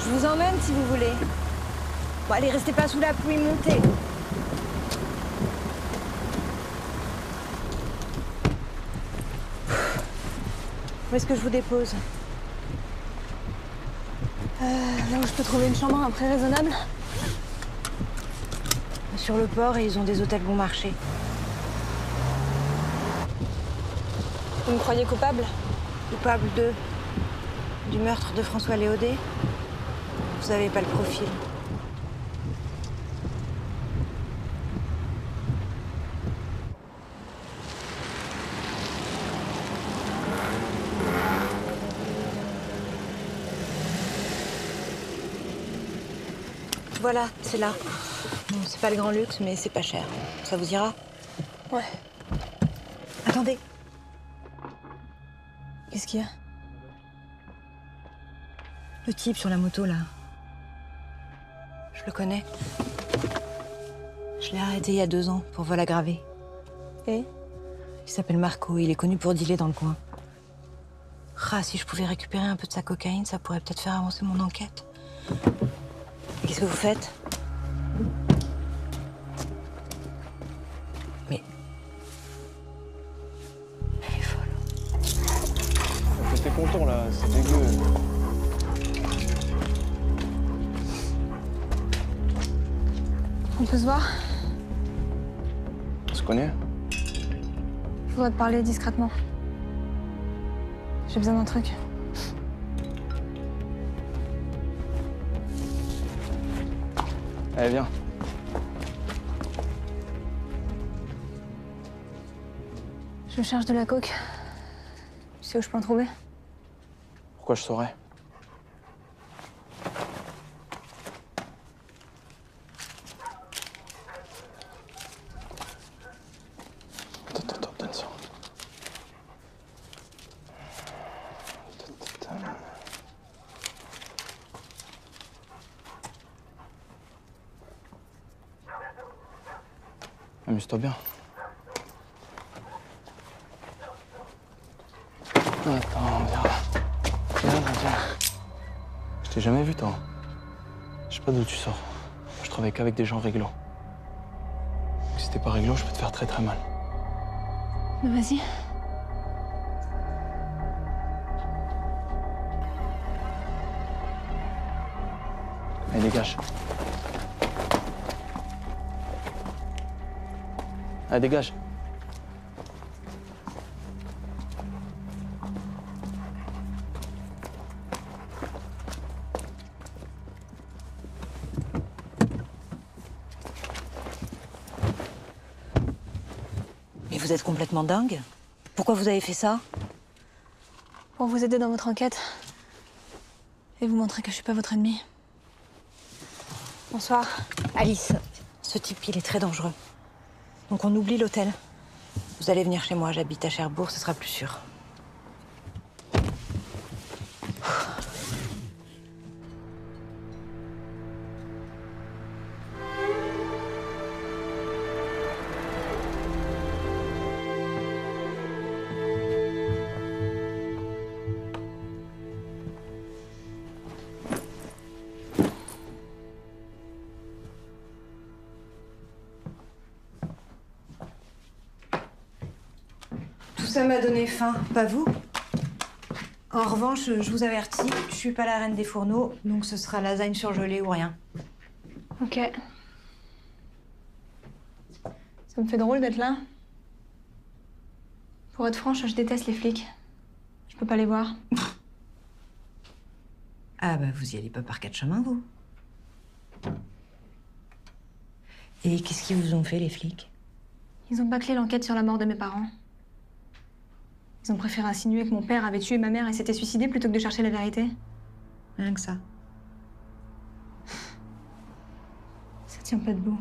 Je vous emmène si vous voulez. Bon, allez, restez pas sous la pluie, montez. Où est-ce que je vous dépose? Là où je peux trouver une chambre à un prix raisonnable. Sur le port et ils ont des hôtels bon marché. Vous me croyez coupable? Coupable du meurtre de François Léodé? Vous avez pas le profil. Voilà, c'est là. Bon, c'est pas le grand luxe, mais c'est pas cher. Ça vous ira? Ouais. Attendez. Qu'est-ce qu'il y a? Le type sur la moto, là. Je le connais. Je l'ai arrêté il y a 2 ans pour vol aggravé. Et? Il s'appelle Marco, il est connu pour dealer dans le coin. Ah, si je pouvais récupérer un peu de sa cocaïne, ça pourrait peut-être faire avancer mon enquête. Qu'est-ce que vous faites? Mais... Elle est folle. Faut que t'es content, là, c'est dégueu. On peut se voir? On se connaît? Je voudrais te parler discrètement. J'ai besoin d'un truc. Allez, viens. Je cherche de la coke. Tu sais où je peux en trouver? Pourquoi je saurais? Attends, donne ça. Amuse-toi bien. Attends, viens. Viens. Je t'ai jamais vu, toi. Je sais pas d'où tu sors. Je travaille qu'avec des gens réglo. Si t'es pas réglo, je peux te faire très très mal. Bah, vas-y. Allez, dégage. Allez, dégage. Mais vous êtes complètement dingue. Pourquoi vous avez fait ça? Pour vous aider dans votre enquête. Et vous montrer que je suis pas votre ennemi. Bonsoir. Alice, ce type, il est très dangereux. Donc on oublie l'hôtel. Vous allez venir chez moi, j'habite à Cherbourg, ce sera plus sûr. Ça m'a donné faim, pas vous? En revanche, je vous avertis, je suis pas la reine des fourneaux, donc ce sera lasagne surgelée ou rien. Ok. Ça me fait drôle d'être là. Pour être franche, je déteste les flics. Je peux pas les voir. Ah bah vous y allez pas par quatre chemins, vous. Et qu'est-ce qu'ils vous ont fait, les flics? Ils ont bâclé l'enquête sur la mort de mes parents. Ils ont préféré insinuer que mon père avait tué ma mère et s'était suicidé plutôt que de chercher la vérité. Rien que ça. Ça tient pas debout.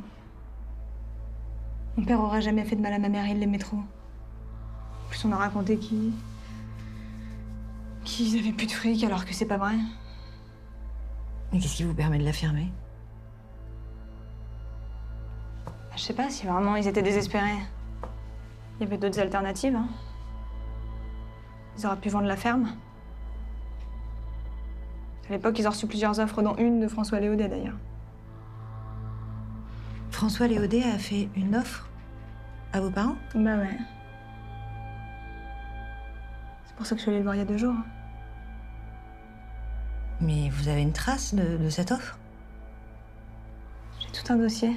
Mon père aurait jamais fait de mal à ma mère, il l'aimait trop. En plus, on m'a raconté qu'ils avaient plus de fric alors que c'est pas vrai. Mais qu'est-ce qui vous permet de l'affirmer? Je sais pas si vraiment ils étaient désespérés. Il y avait d'autres alternatives, hein. Ils auraient pu vendre la ferme. À l'époque, ils ont reçu plusieurs offres, dont une de François Léodet, d'ailleurs. François Léodet a fait une offre à vos parents? Bah ouais. C'est pour ça que je suis allée le voir il y a 2 jours. Mais vous avez une trace de cette offre? J'ai tout un dossier.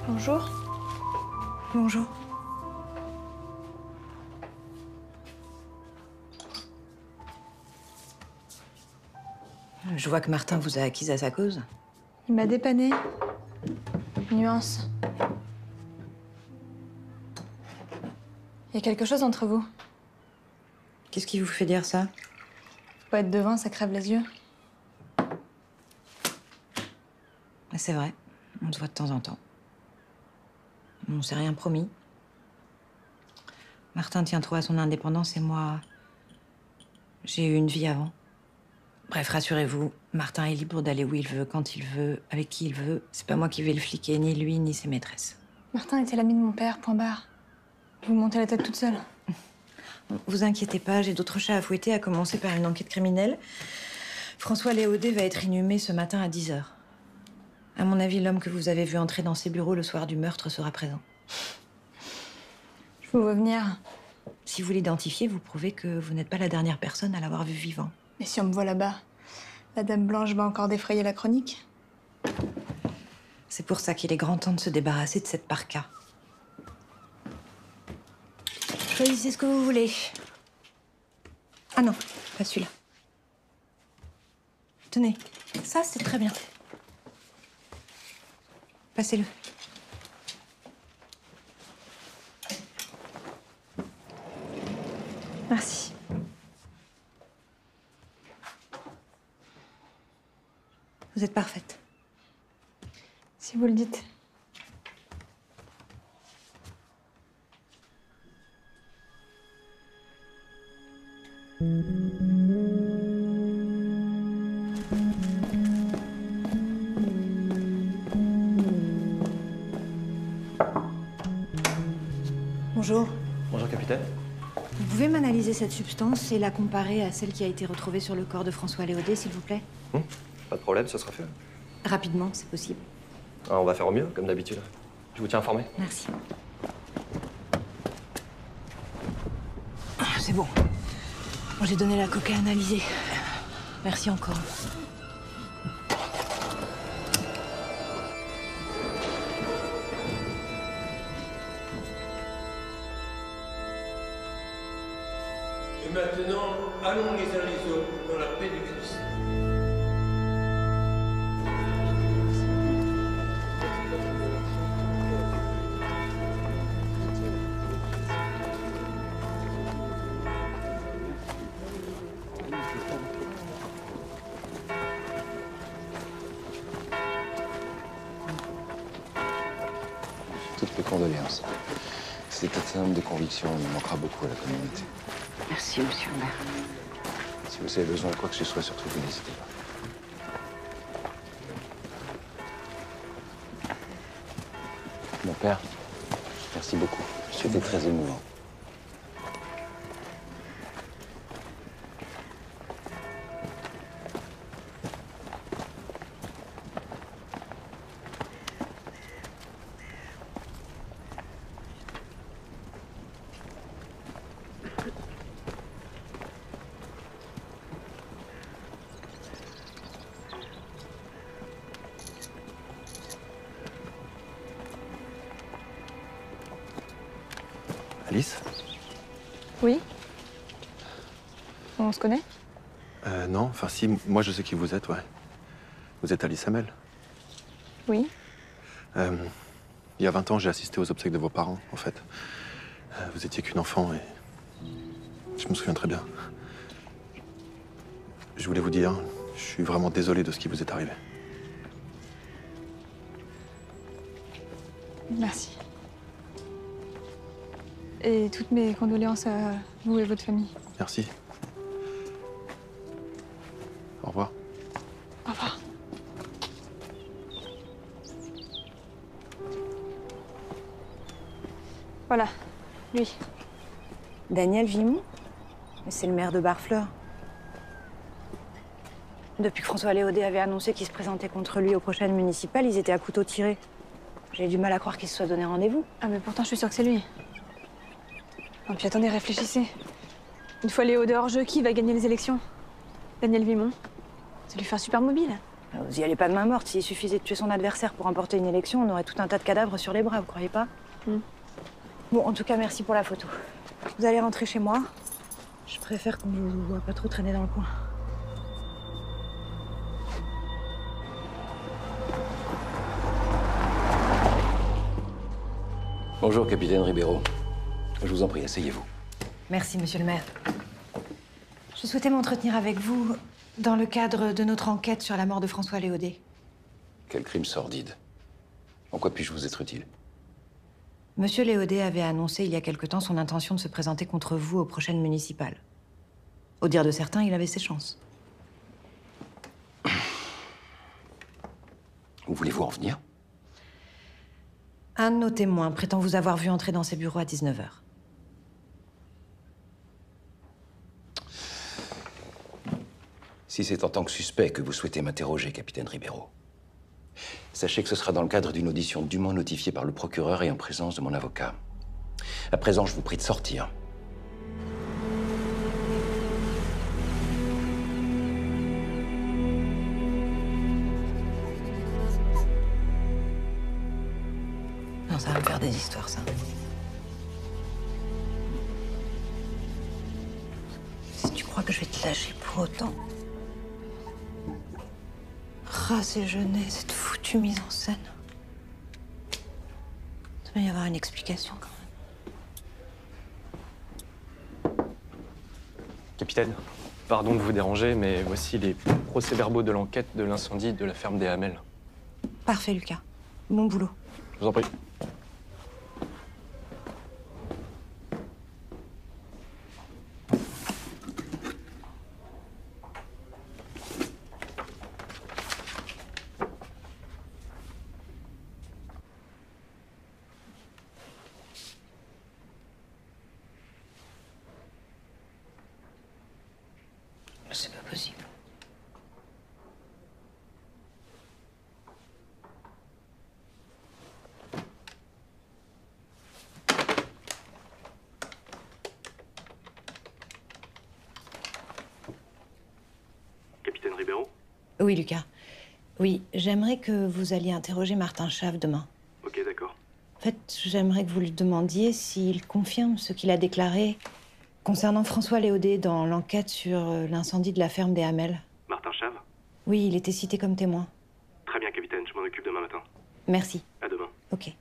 Bonjour. Bonjour. Je vois que Martin vous a acquise à sa cause. Il m'a dépanné. Nuance. Il y a quelque chose entre vous. Qu'est-ce qui vous fait dire ça? Faut pas être devin, ça crève les yeux. C'est vrai, on se voit de temps en temps. On s'est rien promis. Martin tient trop à son indépendance et moi, j'ai eu une vie avant. Bref, rassurez-vous, Martin est libre d'aller où il veut, quand il veut, avec qui il veut. C'est pas moi qui vais le fliquer, ni lui, ni ses maîtresses. Martin était l'ami de mon père, point barre. Vous montez la tête toute seule. Vous inquiétez pas, j'ai d'autres chats à fouetter, à commencer par une enquête criminelle. François Léodet va être inhumé ce matin à 10h. À mon avis, l'homme que vous avez vu entrer dans ses bureaux le soir du meurtre sera présent. Je vous vois venir. Si vous l'identifiez, vous prouvez que vous n'êtes pas la dernière personne à l'avoir vu vivant. Mais si on me voit là-bas, la Dame Blanche va encore défrayer la chronique. C'est pour ça qu'il est grand temps de se débarrasser de cette parka. Choisissez ce que vous voulez. Ah non, pas celui-là. Tenez, ça c'est très bien. Passez-le. Merci. Vous êtes parfaite. Si vous le dites. Bonjour. Bonjour, capitaine. Vous pouvez m'analyser cette substance et la comparer à celle qui a été retrouvée sur le corps de François Léodet, s'il vous plaît? Pas de problème, ce sera fait. Rapidement, c'est possible. Ah, on va faire au mieux, comme d'habitude. Je vous tiens informé. Merci. C'est bon. Bon, j'ai donné la coque à analyser. Merci encore. Et maintenant, allons les uns les autres dans la paix du Christ. Toutes mes condoléances. C'était un homme de conviction, il manquera beaucoup à la communauté. Merci, monsieur le maire. Si vous avez besoin de quoi que ce soit, surtout vous n'hésitez pas. Mon père, merci beaucoup. C'était très émouvant. Alice? Oui? On se connaît? Non, enfin si, moi je sais qui vous êtes, ouais. Vous êtes Alice Hamel. Oui. Il y a 20 ans, j'ai assisté aux obsèques de vos parents, en fait. Vous étiez qu'une enfant et... Je me souviens très bien. Je voulais vous dire, je suis vraiment désolé de ce qui vous est arrivé. Merci. Et toutes mes condoléances à vous et votre famille. Merci. Au revoir. Au revoir. Voilà, lui. Daniel Vimont? C'est le maire de Barfleur. Depuis que François Léodet avait annoncé qu'il se présentait contre lui aux prochaines municipales, ils étaient à couteau tiré. J'ai du mal à croire qu'il se soit donné rendez-vous. Ah mais pourtant je suis sûre que c'est lui. Oh, puis attendez, réfléchissez. Une fois Léodet hors jeu, qui va gagner les élections? Daniel Vimont. Ça lui fait un super mobile. Vous y allez pas de main morte. S'il suffisait de tuer son adversaire pour remporter une élection, on aurait tout un tas de cadavres sur les bras, vous croyez pas? Bon, en tout cas, merci pour la photo. Vous allez rentrer chez moi. Je préfère qu'on vous voit pas trop traîner dans le coin. Bonjour, capitaine Ribeiro. Je vous en prie, asseyez-vous. Merci, monsieur le maire. Je souhaitais m'entretenir avec vous dans le cadre de notre enquête sur la mort de François Léodet. Quel crime sordide. En quoi puis-je vous être utile? Monsieur Léodet avait annoncé il y a quelque temps son intention de se présenter contre vous aux prochaines municipales. Au dire de certains, il avait ses chances. Où voulez-vous en venir? Un de nos témoins prétend vous avoir vu entrer dans ses bureaux à 19h. Si c'est en tant que suspect que vous souhaitez m'interroger, capitaine Ribeiro, sachez que ce sera dans le cadre d'une audition dûment notifiée par le procureur et en présence de mon avocat. À présent, je vous prie de sortir. Non, ça va me faire des histoires, ça. Si tu crois que je vais te lâcher pour autant... Race et jeunesse, cette foutue mise en scène. peut y avoir une explication quand même. Capitaine, pardon de vous déranger, mais voici les procès-verbaux de l'enquête de l'incendie de la ferme des Hamel. Parfait, Lucas. Bon boulot. Je vous en prie. C'est pas possible. Capitaine Ribeiro? Oui, Lucas. Oui, j'aimerais que vous alliez interroger Martin Chave demain. Ok, d'accord. En fait, j'aimerais que vous lui demandiez s'il confirme ce qu'il a déclaré concernant François Léodet dans l'enquête sur l'incendie de la ferme des Hamel. Martin Chave? Oui, il était cité comme témoin. Très bien, capitaine, je m'en occupe demain matin. Merci. À demain. Ok.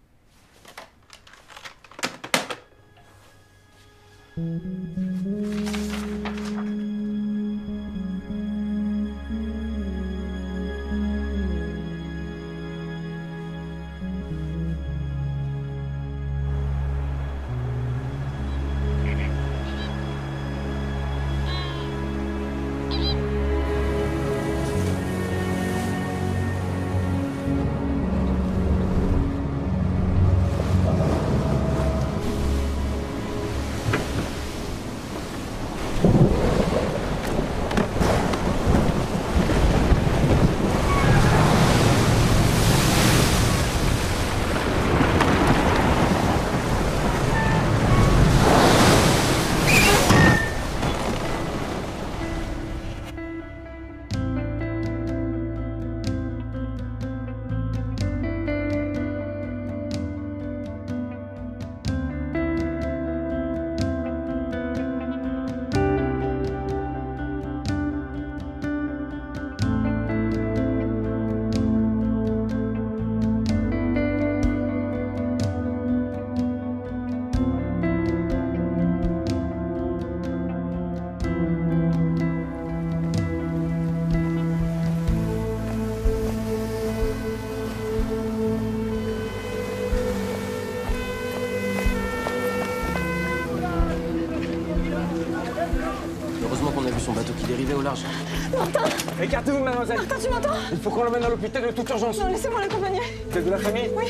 Heureusement qu'on a vu son bateau qui dérivait au large. Martin! Écartez-vous, mademoiselle! Martin, tu m'entends? Il faut qu'on l'emmène à l'hôpital de toute urgence. Non, laissez-moi l'accompagner. Vous êtes de la famille? Oui.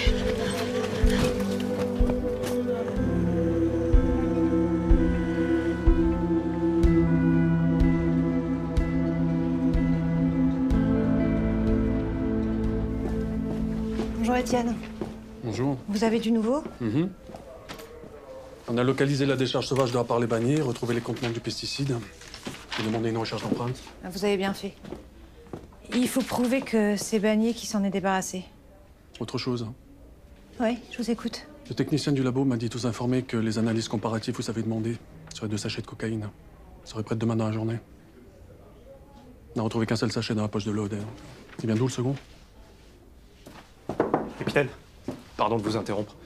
Bonjour Étienne. Bonjour. Vous avez du nouveau? On a localisé la décharge sauvage de Rappart-les-Banniers, retrouvé les contenants du pesticide et demandé une recherche d'empreintes. Vous avez bien fait. Il faut prouver que c'est Bannier qui s'en est débarrassé. Autre chose. Oui, je vous écoute. Le technicien du labo m'a dit tous informés que les analyses comparatives vous avez demandées sur les 2 sachets de cocaïne seraient prêtes demain dans la journée. On n'a retrouvé qu'un seul sachet dans la poche de Léodet. C'est bien d'où le second? Capitaine, pardon de vous interrompre.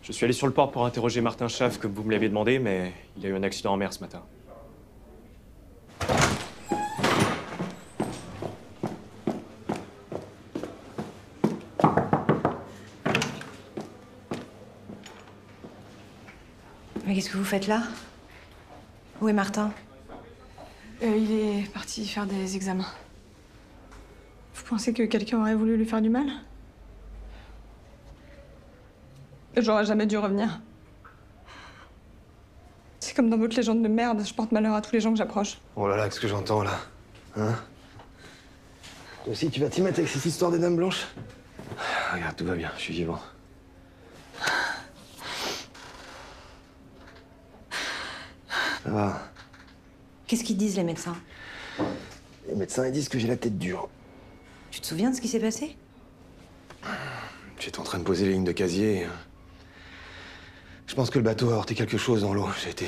Je suis allé sur le port pour interroger Martin Chave, comme vous me l'aviez demandé, mais il a eu un accident en mer ce matin. Mais qu'est-ce que vous faites là? Où est Martin? Il est parti faire des examens. Vous pensez que quelqu'un aurait voulu lui faire du mal? J'aurais jamais dû revenir. C'est comme dans votre légende de merde, je porte malheur à tous les gens que j'approche. Oh là là, qu'est-ce que j'entends là? Hein? Toi aussi, tu vas t'y mettre avec cette histoire des dames blanches? Regarde, tout va bien, je suis vivant. Ça va. Qu'est-ce qu'ils disent les médecins? Les médecins, ils disent que j'ai la tête dure. Tu te souviens de ce qui s'est passé? J'étais en train de poser les lignes de casier. Et, je pense que le bateau a heurté quelque chose dans l'eau. J'ai été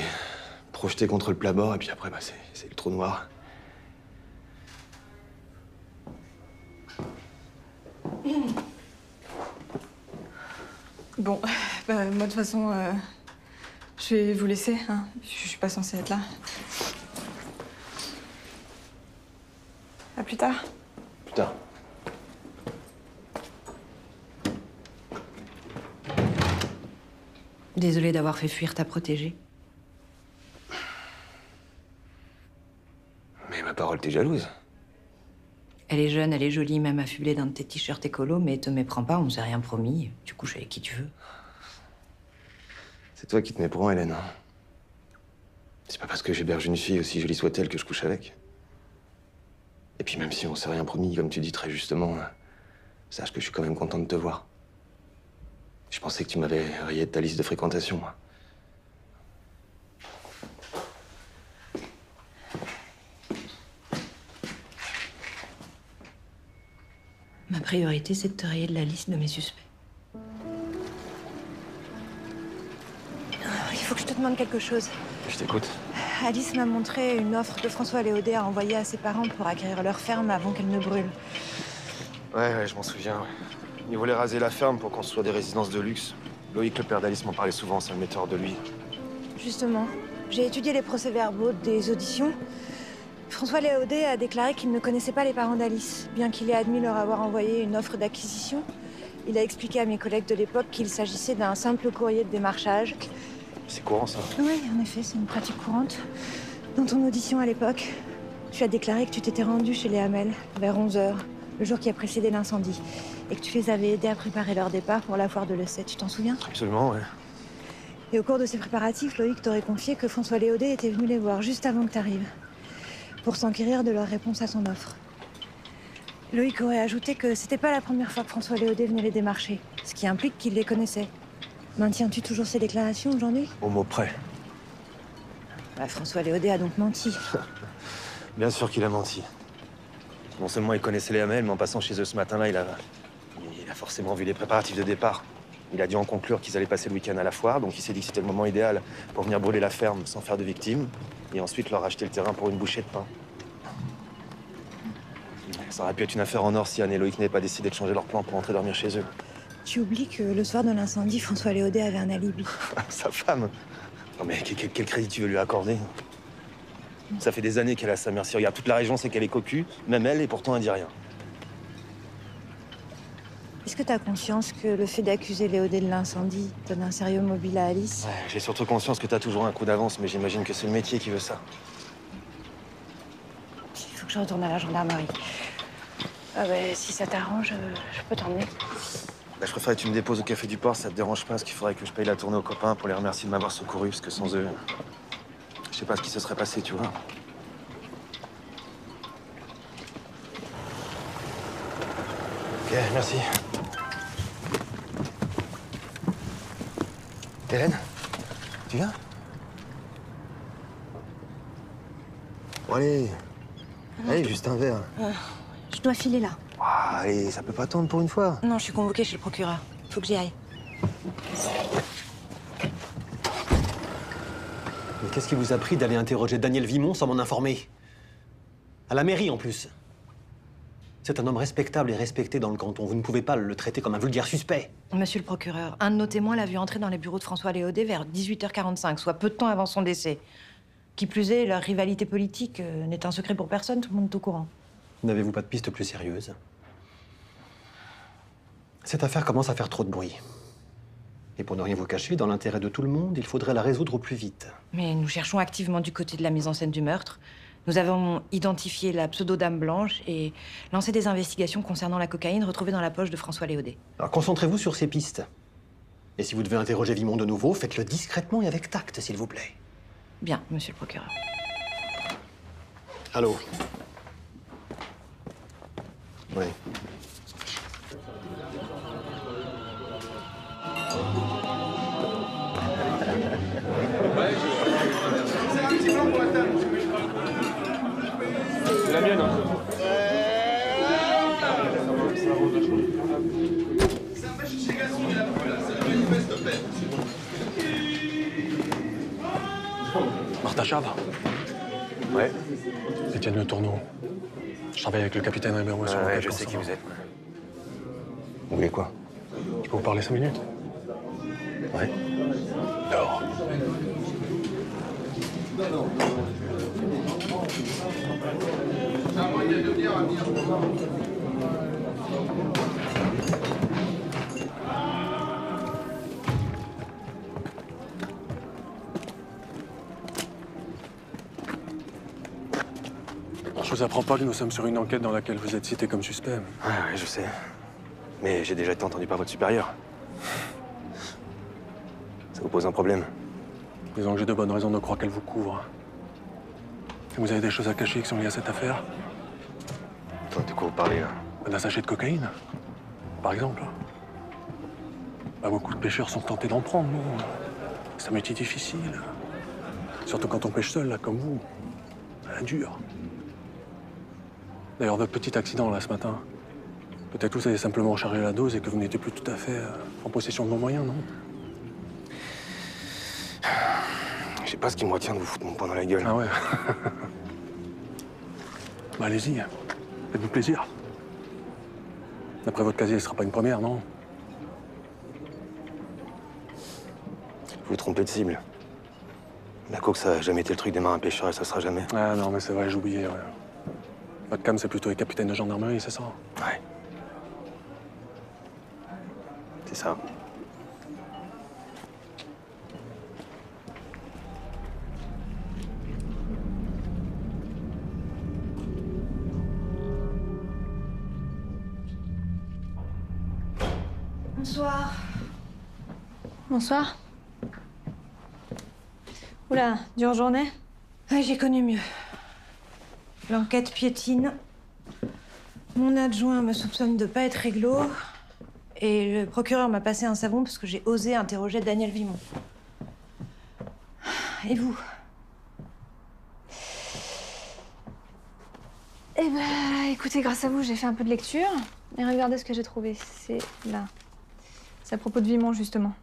projeté contre le plat-bord et puis après, bah, c'est le trou noir. Bon, bah, moi, de toute façon, je vais vous laisser. Hein. Je suis pas censée être là. À plus tard. Plus tard. Désolée d'avoir fait fuir ta protégée. Mais ma parole, t'es jalouse. Elle est jeune, elle est jolie, même affublée d'un de tes t-shirts écolo, mais te méprends pas, on s'est rien promis. Tu couches avec qui tu veux. C'est toi qui te méprends, Hélène. C'est pas parce que j'héberge une fille, aussi jolie soit-elle, que je couche avec. Et puis même si on s'est rien promis, comme tu dis très justement, sache que je suis quand même content de te voir. Je pensais que tu m'avais rayé de ta liste de fréquentation, moi. Ma priorité, c'est de te rayer de la liste de mes suspects. Il faut que je te demande quelque chose. Je t'écoute. Alice m'a montré une offre que François Léodet a envoyée à ses parents pour acquérir leur ferme avant qu'elle ne brûle. Ouais, je m'en souviens. Ouais. Ils voulaient raser la ferme pour construire des résidences de luxe. Loïc, le père d'Alice, m'en parlait souvent, ça me mettait hors de lui. Justement, j'ai étudié les procès-verbaux des auditions. François Léodet a déclaré qu'il ne connaissait pas les parents d'Alice, bien qu'il ait admis leur avoir envoyé une offre d'acquisition. Il a expliqué à mes collègues de l'époque qu'il s'agissait d'un simple courrier de démarchage. C'est courant, ça. Oui, en effet, c'est une pratique courante. Dans ton audition à l'époque, tu as déclaré que tu t'étais rendu chez les Hamel vers 11h, le jour qui a précédé l'incendie, et que tu les avais aidés à préparer leur départ pour la foire de l'E7. Tu t'en souviens? Absolument, ouais. Et au cours de ces préparatifs, Loïc t'aurait confié que François Léodet était venu les voir juste avant que tu arrives, pour s'enquérir de leur réponse à son offre. Loïc aurait ajouté que c'était pas la première fois que François Léodet venait les démarcher, ce qui implique qu'il les connaissait. Maintiens-tu toujours ces déclarations aujourd'hui? Au mot près. Bah, François Léodet a donc menti. Bien sûr qu'il a menti. Non seulement il connaissait les Hamel, mais en passant chez eux ce matin-là, il a forcément vu les préparatifs de départ. Il a dû en conclure qu'ils allaient passer le week-end à la foire, donc il s'est dit que c'était le moment idéal pour venir brûler la ferme sans faire de victimes, et ensuite leur acheter le terrain pour une bouchée de pain. Ça aurait pu être une affaire en or si Anne et Loïc n'avaient pas décidé de changer leur plan pour rentrer dormir chez eux. Tu oublies que le soir de l'incendie, François Léodet avait un alibi. Sa femme? Non mais quel crédit tu veux lui accorder? Ça fait des années qu'elle est à sa merci. Regarde, toute la région sait qu'elle est cocu, même elle, et pourtant elle dit rien. Est-ce que tu as conscience que le fait d'accuser Léodet de l'incendie donne un sérieux mobile à Alice? Ouais, j'ai surtout conscience que t'as toujours un coup d'avance, mais j'imagine que c'est le métier qui veut ça. Il faut que je retourne à la gendarmerie. Ah bah, si ça t'arrange, je peux t'emmener. Bah, je préférerais que tu me déposes au Café du Port, ça te dérange pas, parce qu'il faudrait que je paye la tournée aux copains pour les remercier de m'avoir secouru, parce que sans eux, je sais pas ce qui se serait passé, tu vois. Ok, merci. Hélène, tu viens? Bon, allez. Allez, juste un verre. Je dois filer là. Ah, allez, ça peut pas attendre pour une fois. Non, je suis convoquée chez le procureur. Faut que j'y aille. Mais qu'est-ce qui vous a pris d'aller interroger Daniel Vimont sans m'en informer? À la mairie, en plus. C'est un homme respectable et respecté dans le canton. Vous ne pouvez pas le traiter comme un vulgaire suspect. Monsieur le procureur, un de nos témoins l'a vu entrer dans les bureaux de François Léodet vers 18h45, soit peu de temps avant son décès. Qui plus est, leur rivalité politique n'est un secret pour personne, tout le monde est au courant. N'avez-vous pas de piste plus sérieuse? Cette affaire commence à faire trop de bruit. Et pour ne rien vous cacher, dans l'intérêt de tout le monde, il faudrait la résoudre au plus vite. Mais nous cherchons activement du côté de la mise en scène du meurtre. Nous avons identifié la pseudo-dame blanche et lancé des investigations concernant la cocaïne retrouvée dans la poche de François Léodet. Alors concentrez-vous sur ces pistes. Et si vous devez interroger Vimont de nouveau, faites-le discrètement et avec tact, s'il vous plaît. Bien, monsieur le procureur. Allô? Oui. C'est la mienne, hein. Martin Chave? Ouais. Étienne Le Tourneau. Je travaille avec le capitaine Ribéro sur Ouais, l'enquête je sais concernant. qui vous êtes. Vous voulez quoi? Je peux vous parler 5 minutes? Ouais. Dehors. Je vous apprends pas que nous sommes sur une enquête dans laquelle vous êtes cité comme suspect. Ouais, je sais. Mais j'ai déjà été entendu par votre supérieur. Ça vous pose un problème? Disons que j'ai de bonnes raisons de croire qu'elle vous couvre. Et vous avez des choses à cacher qui sont liées à cette affaire? De quoi vous parlez, là? D'un sachet de cocaïne, par exemple. Bah, beaucoup de pêcheurs sont tentés d'en prendre, non? C'est un métier difficile. Surtout quand on pêche seul, là, comme vous. Dur. D'ailleurs, votre petit accident, là, ce matin, peut-être que vous avez simplement chargé la dose et que vous n'étiez plus tout à fait en possession de vos moyens, non? Je sais pas ce qui me retient de vous foutre mon poing dans la gueule. Ah ouais. Bah, allez-y. Faites-vous plaisir. D'après votre casier, ce sera pas une première, non? Vous vous trompez de cible. La coque, ça a jamais été le truc des marins pêcheurs et ça sera jamais. Ah non, mais c'est vrai, j'oubliais, ouais. Votre cam, c'est plutôt les capitaines de gendarmerie, c'est ça? Ouais. C'est ça. Bonsoir. Bonsoir. Oula, dure journée? Ouais, j'ai connu mieux. L'enquête piétine. Mon adjoint me soupçonne de pas être réglo. Et le procureur m'a passé un savon parce que j'ai osé interroger Daniel Vimont. Et vous? Eh ben, écoutez, grâce à vous, j'ai fait un peu de lecture. Et regardez ce que j'ai trouvé. C'est là. C'est à propos de Vimont, justement.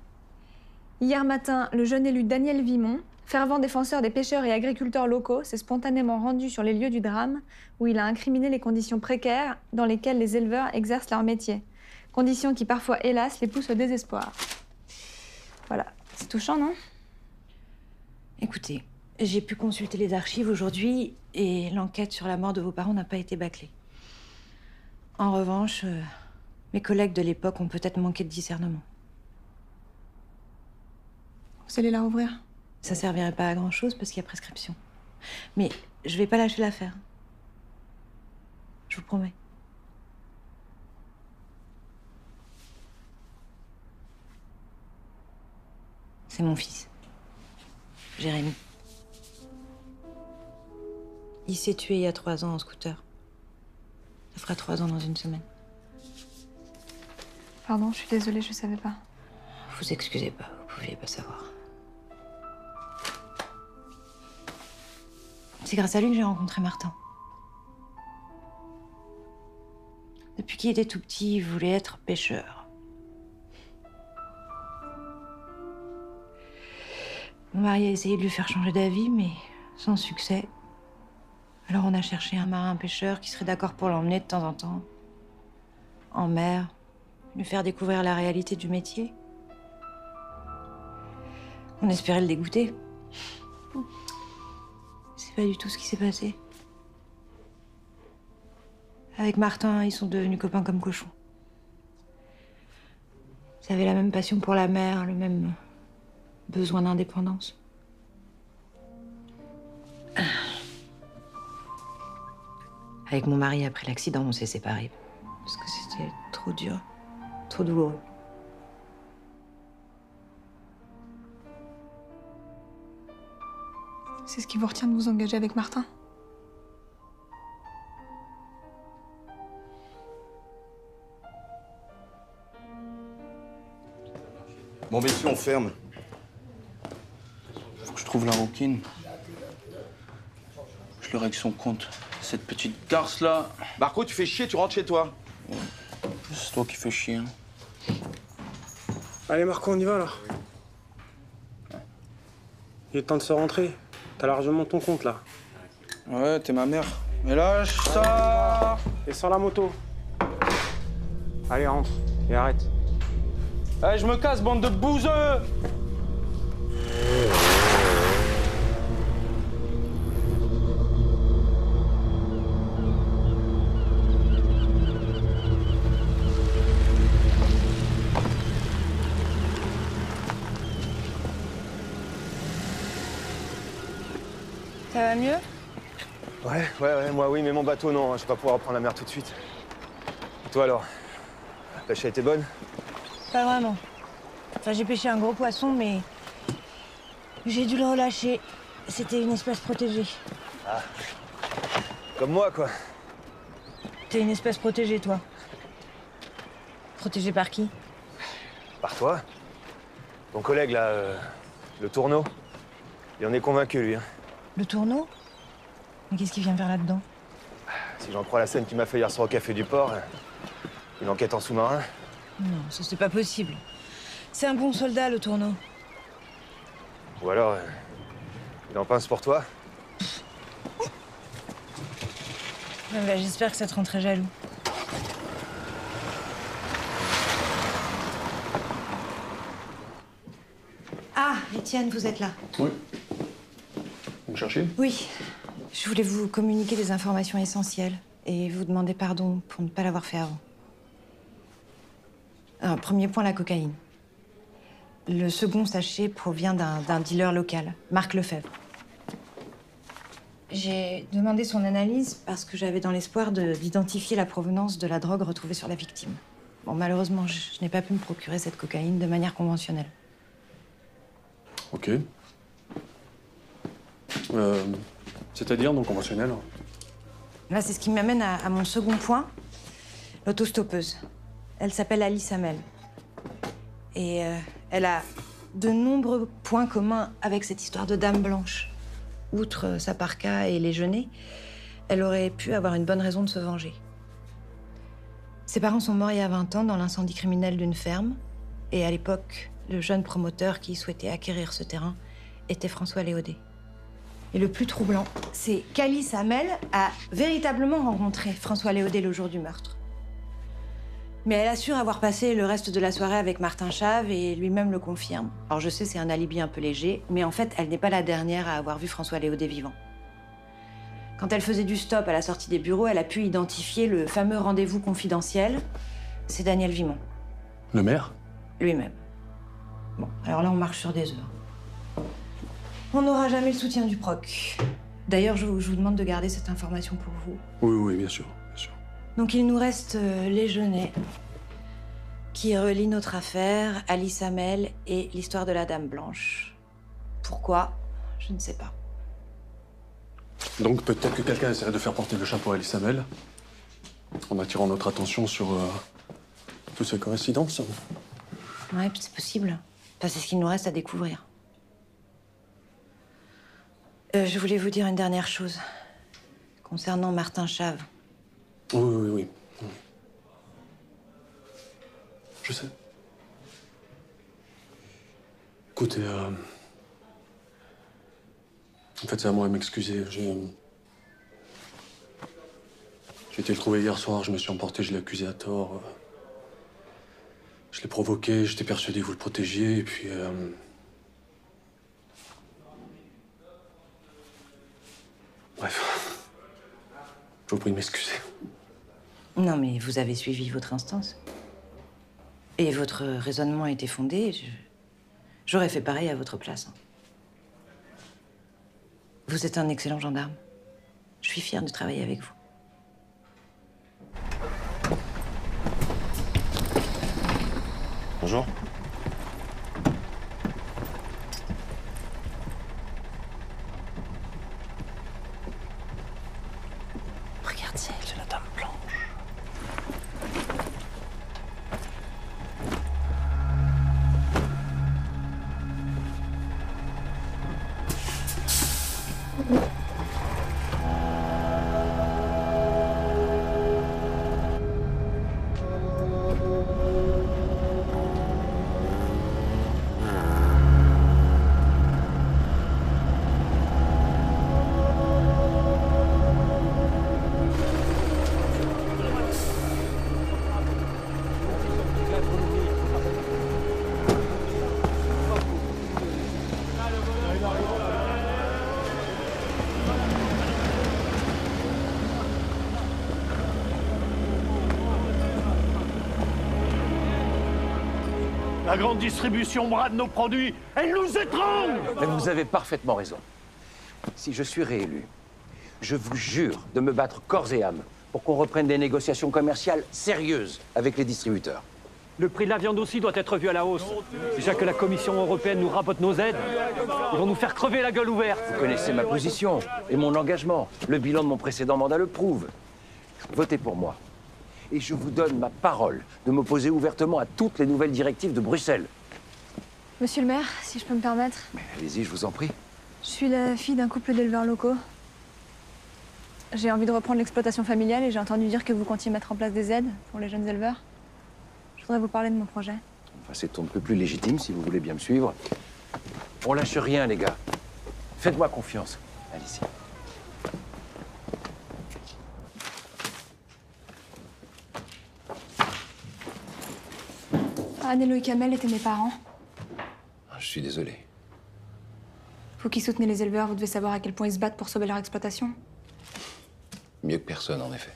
Hier matin, le jeune élu Daniel Vimont, fervent défenseur des pêcheurs et agriculteurs locaux, s'est spontanément rendu sur les lieux du drame où il a incriminé les conditions précaires dans lesquelles les éleveurs exercent leur métier. Conditions qui parfois, hélas, les poussent au désespoir. Voilà. C'est touchant, non? Écoutez, j'ai pu consulter les archives aujourd'hui et l'enquête sur la mort de vos parents n'a pas été bâclée. En revanche, mes collègues de l'époque ont peut-être manqué de discernement. Vous allez la rouvrir? Ça servirait pas à grand-chose parce qu'il y a prescription. Mais je vais pas lâcher l'affaire. Je vous promets. C'est mon fils, Jérémy. Il s'est tué il y a 3 ans en scooter. Ça fera 3 ans dans une semaine. Pardon, je suis désolée, je savais pas. Vous excusez pas, vous pouviez pas savoir. C'est grâce à lui que j'ai rencontré Martin. Depuis qu'il était tout petit, il voulait être pêcheur. Mon mari a essayé de lui faire changer d'avis, mais sans succès. Alors on a cherché un marin pêcheur qui serait d'accord pour l'emmener de temps en temps en mer, lui faire découvrir la réalité du métier. On espérait le dégoûter. C'est pas du tout ce qui s'est passé. Avec Martin, ils sont devenus copains comme cochons. Ils avaient la même passion pour la mer, le même besoin d'indépendance. Avec mon mari, après l'accident, on s'est séparés. Parce que c'était trop dur, trop douloureux. C'est ce qui vous retient de vous engager avec Martin? Bon, messieurs, on ferme. Faut que je trouve la rouquine. Je le règle son compte. Cette petite garce-là. Marco, tu fais chier, tu rentres chez toi. C'est toi qui fais chier. Hein. Allez, Marco, on y va, là. Il est temps de se rentrer. T'as largement ton compte, là. Ouais, t'es ma mère. Mais lâche ça. Et sans la moto. Allez, rentre. Et arrête. Allez, je me casse, bande de bouseux! Ça va mieux? Ouais, moi oui, mais mon bateau, non, je vais pas pouvoir reprendre la mer tout de suite. Et toi alors? La pêche a été bonne? Pas vraiment. Enfin, j'ai pêché un gros poisson, mais j'ai dû le relâcher. C'était une espèce protégée. Ah. Comme moi, quoi. T'es une espèce protégée, toi. Protégée par qui? Par toi? Ton collègue, là, le tourneau. Il en est convaincu, lui. Hein. Le tourneau? Mais qu'est-ce qu'il vient faire là-dedans? Si j'en crois la scène qu'il m'a fait hier soir au Café du Port, une enquête en sous-marin. Non, ça c'est pas possible. C'est un bon soldat, le tourneau. Ou alors, il en pince pour toi? Bah, j'espère que ça te rend très jaloux. Ah, Étienne, vous êtes là. Oui. Vous me cherchez? Oui. Je voulais vous communiquer des informations essentielles et vous demander pardon pour ne pas l'avoir fait avant. Alors, premier point, la cocaïne. Le second sachet provient d'un dealer local, Marc Lefebvre. J'ai demandé son analyse parce que j'avais dans l'espoir d'identifier la provenance de la drogue retrouvée sur la victime. Bon, malheureusement, je n'ai pas pu me procurer cette cocaïne de manière conventionnelle. Ok. C'est-à-dire non conventionnel? Là, c'est ce qui m'amène à mon second point, l'autostoppeuse. Elle s'appelle Alice Hamel. Et elle a de nombreux points communs avec cette histoire de dame blanche. Outre sa parka et les genêts, elle aurait pu avoir une bonne raison de se venger. Ses parents sont morts il y a 20 ans dans l'incendie criminel d'une ferme. Et à l'époque, le jeune promoteur qui souhaitait acquérir ce terrain était François Léodet. Et le plus troublant, c'est qu'Alice Hamel a véritablement rencontré François Léodet le jour du meurtre. Mais elle assure avoir passé le reste de la soirée avec Martin Chave et lui-même le confirme. Alors je sais, c'est un alibi un peu léger, mais en fait, elle n'est pas la dernière à avoir vu François Léodet vivant. Quand elle faisait du stop à la sortie des bureaux, elle a pu identifier le fameux rendez-vous confidentiel. C'est Daniel Vimont. Le maire? Lui-même. Bon, alors là, on marche sur des œufs. On n'aura jamais le soutien du proc. D'ailleurs, je vous demande de garder cette information pour vous. Oui, bien sûr. Donc il nous reste les genêts qui relient notre affaire, Alice Hamel et l'histoire de la Dame Blanche. Pourquoi? Je ne sais pas. Donc peut-être que quelqu'un essaierait de faire porter le chapeau à Alice Hamel en attirant notre attention sur toutes ces coïncidences. Ouais, c'est possible. Enfin, c'est ce qu'il nous reste à découvrir. Je voulais vous dire une dernière chose concernant Martin Chave. Oui. Je sais. Écoutez, en fait, c'est à moi de m'excuser. J'ai été le trouver hier soir, je me suis emporté, je l'ai accusé à tort. Je l'ai provoqué, j'étais persuadé que vous le protégiez, et puis... Bref. Je vous prie de m'excuser. Non, mais vous avez suivi votre instance. Et votre raisonnement était fondé. J'aurais fait pareil à votre place. Vous êtes un excellent gendarme. Je suis fière de travailler avec vous. Bonjour. Regarde, c'est la Dame Blanche. La grande distribution brade nos produits. Elle nous étrangle. Mais vous avez parfaitement raison. Si je suis réélu, je vous jure de me battre corps et âme pour qu'on reprenne des négociations commerciales sérieuses avec les distributeurs. Le prix de la viande aussi doit être vu à la hausse. Déjà que la Commission européenne nous rabote nos aides, ils vont nous faire crever la gueule ouverte. Vous connaissez ma position et mon engagement. Le bilan de mon précédent mandat le prouve. Votez pour moi. Et je vous donne ma parole de m'opposer ouvertement à toutes les nouvelles directives de Bruxelles. Monsieur le maire, si je peux me permettre. Allez-y, je vous en prie. Je suis la fille d'un couple d'éleveurs locaux. J'ai envie de reprendre l'exploitation familiale et j'ai entendu dire que vous comptiez mettre en place des aides pour les jeunes éleveurs. Je voudrais vous parler de mon projet. Enfin, c'est un peu plus légitime, si vous voulez bien me suivre. On lâche rien, les gars. Faites-moi confiance. Allez-y. Anne et Loïc Hamel étaient mes parents. Je suis désolé. Vous qui soutenez les éleveurs, vous devez savoir à quel point ils se battent pour sauver leur exploitation. Mieux que personne, en effet.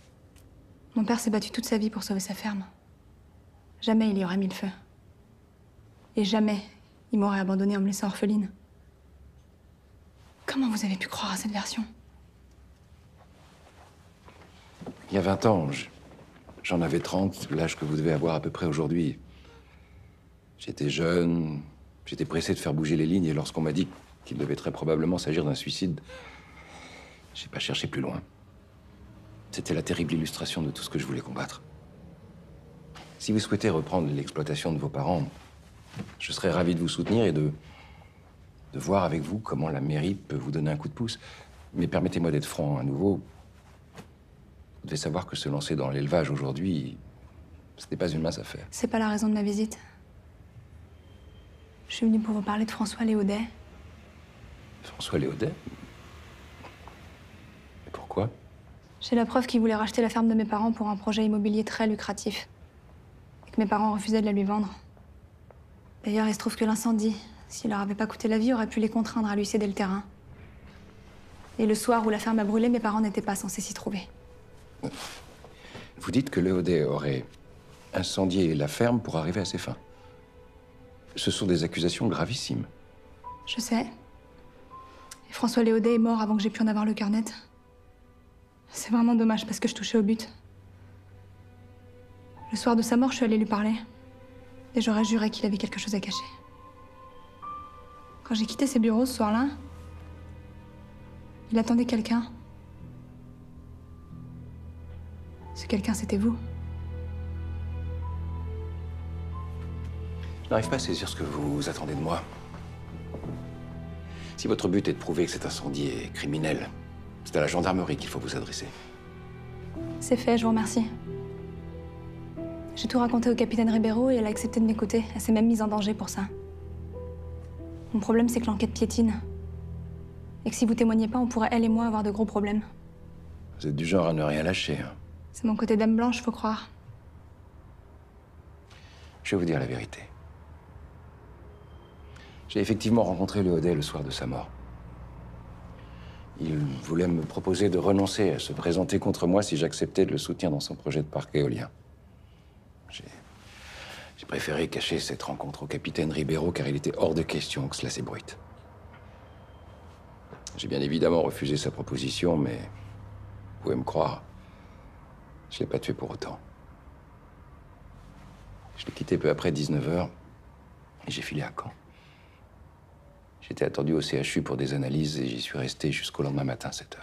Mon père s'est battu toute sa vie pour sauver sa ferme. Jamais il y aurait mis le feu. Et jamais il m'aurait abandonnée en me laissant orpheline. Comment vous avez pu croire à cette version? Il y a 20 ans, j'en avais 30, l'âge que vous devez avoir à peu près aujourd'hui. J'étais jeune, j'étais pressé de faire bouger les lignes, et lorsqu'on m'a dit qu'il devait très probablement s'agir d'un suicide, j'ai pas cherché plus loin. C'était la terrible illustration de tout ce que je voulais combattre. Si vous souhaitez reprendre l'exploitation de vos parents, je serais ravi de vous soutenir et de voir avec vous comment la mairie peut vous donner un coup de pouce. Mais permettez-moi d'être franc à nouveau. Vous devez savoir que se lancer dans l'élevage aujourd'hui, ce n'est pas une mince affaire. C'est pas la raison de ma visite. Je suis venue pour vous parler de François Léodet. François Léodet? Et pourquoi? J'ai la preuve qu'il voulait racheter la ferme de mes parents pour un projet immobilier très lucratif. Et que mes parents refusaient de la lui vendre. D'ailleurs, il se trouve que l'incendie, s'il leur avait pas coûté la vie, aurait pu les contraindre à lui céder le terrain. Et le soir où la ferme a brûlé, mes parents n'étaient pas censés s'y trouver. Vous dites que Léodet aurait incendié la ferme pour arriver à ses fins. Ce sont des accusations gravissimes. Je sais. Et François Léodet est mort avant que j'ai pu en avoir le cœur net. C'est vraiment dommage parce que je touchais au but. Le soir de sa mort, je suis allée lui parler. Et j'aurais juré qu'il avait quelque chose à cacher. Quand j'ai quitté ses bureaux ce soir-là, il attendait quelqu'un. Ce quelqu'un, c'était vous. Je n'arrive pas à saisir ce que vous attendez de moi. Si votre but est de prouver que cet incendie est criminel, c'est à la gendarmerie qu'il faut vous adresser. C'est fait, je vous remercie. J'ai tout raconté au capitaine Ribeiro et elle a accepté de m'écouter. Elle s'est même mise en danger pour ça. Mon problème, c'est que l'enquête piétine. Et que si vous témoignez pas, on pourrait, elle et moi, avoir de gros problèmes. Vous êtes du genre à ne rien lâcher, hein. C'est mon côté dame blanche, faut croire. Je vais vous dire la vérité. J'ai effectivement rencontré Léodet le soir de sa mort. Il voulait me proposer de renoncer à se présenter contre moi si j'acceptais de le soutenir dans son projet de parc éolien. J'ai préféré cacher cette rencontre au capitaine Ribeiro car il était hors de question que cela s'ébruite. J'ai bien évidemment refusé sa proposition, mais vous pouvez me croire, je ne l'ai pas tué pour autant. Je l'ai quitté peu après 19h et j'ai filé à Caen. J'étais attendu au CHU pour des analyses et j'y suis resté jusqu'au lendemain matin, 7h.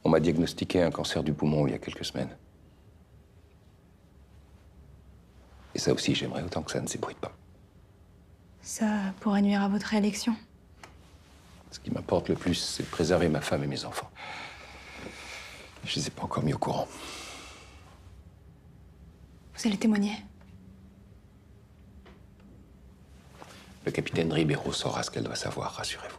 On m'a diagnostiqué un cancer du poumon il y a quelques semaines. Et ça aussi, j'aimerais autant que ça ne s'ébruite pas. Ça pourrait nuire à votre réélection. Ce qui m'importe le plus, c'est de préserver ma femme et mes enfants. Je les ai pas encore mis au courant. Vous allez témoigner. Le capitaine Ribeiro saura ce qu'elle doit savoir, rassurez-vous.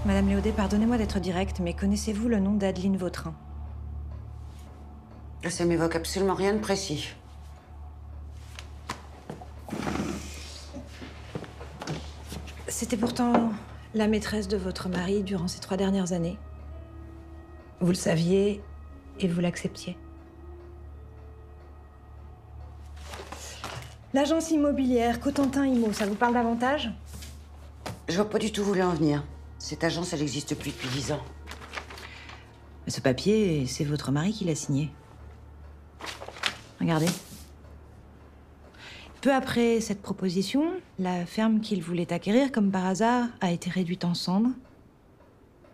Madame Léodet, pardonnez-moi d'être directe, mais connaissez-vous le nom d'Adeline Vautrin? Ça m'évoque absolument rien de précis. C'était pourtant la maîtresse de votre mari durant ces 3 dernières années. Vous le saviez et vous l'acceptiez. L'agence immobilière Cotentin Immo, ça vous parle davantage? Je vois pas du tout où vous voulez en venir. Cette agence, elle existe plus depuis 10 ans. Mais ce papier, c'est votre mari qui l'a signé. Regardez. Peu après cette proposition, la ferme qu'il voulait acquérir, comme par hasard, a été réduite en cendres.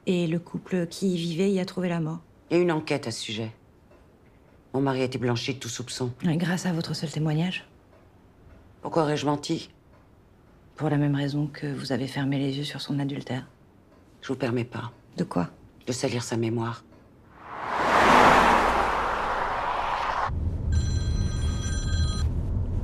Et le couple qui y vivait y a trouvé la mort. Il y a une enquête à ce sujet. Mon mari a été blanchi de tout soupçon. Et grâce à votre seul témoignage. Pourquoi aurais-je menti? Pour la même raison que vous avez fermé les yeux sur son adultère. Je vous permets pas. De quoi? De salir sa mémoire.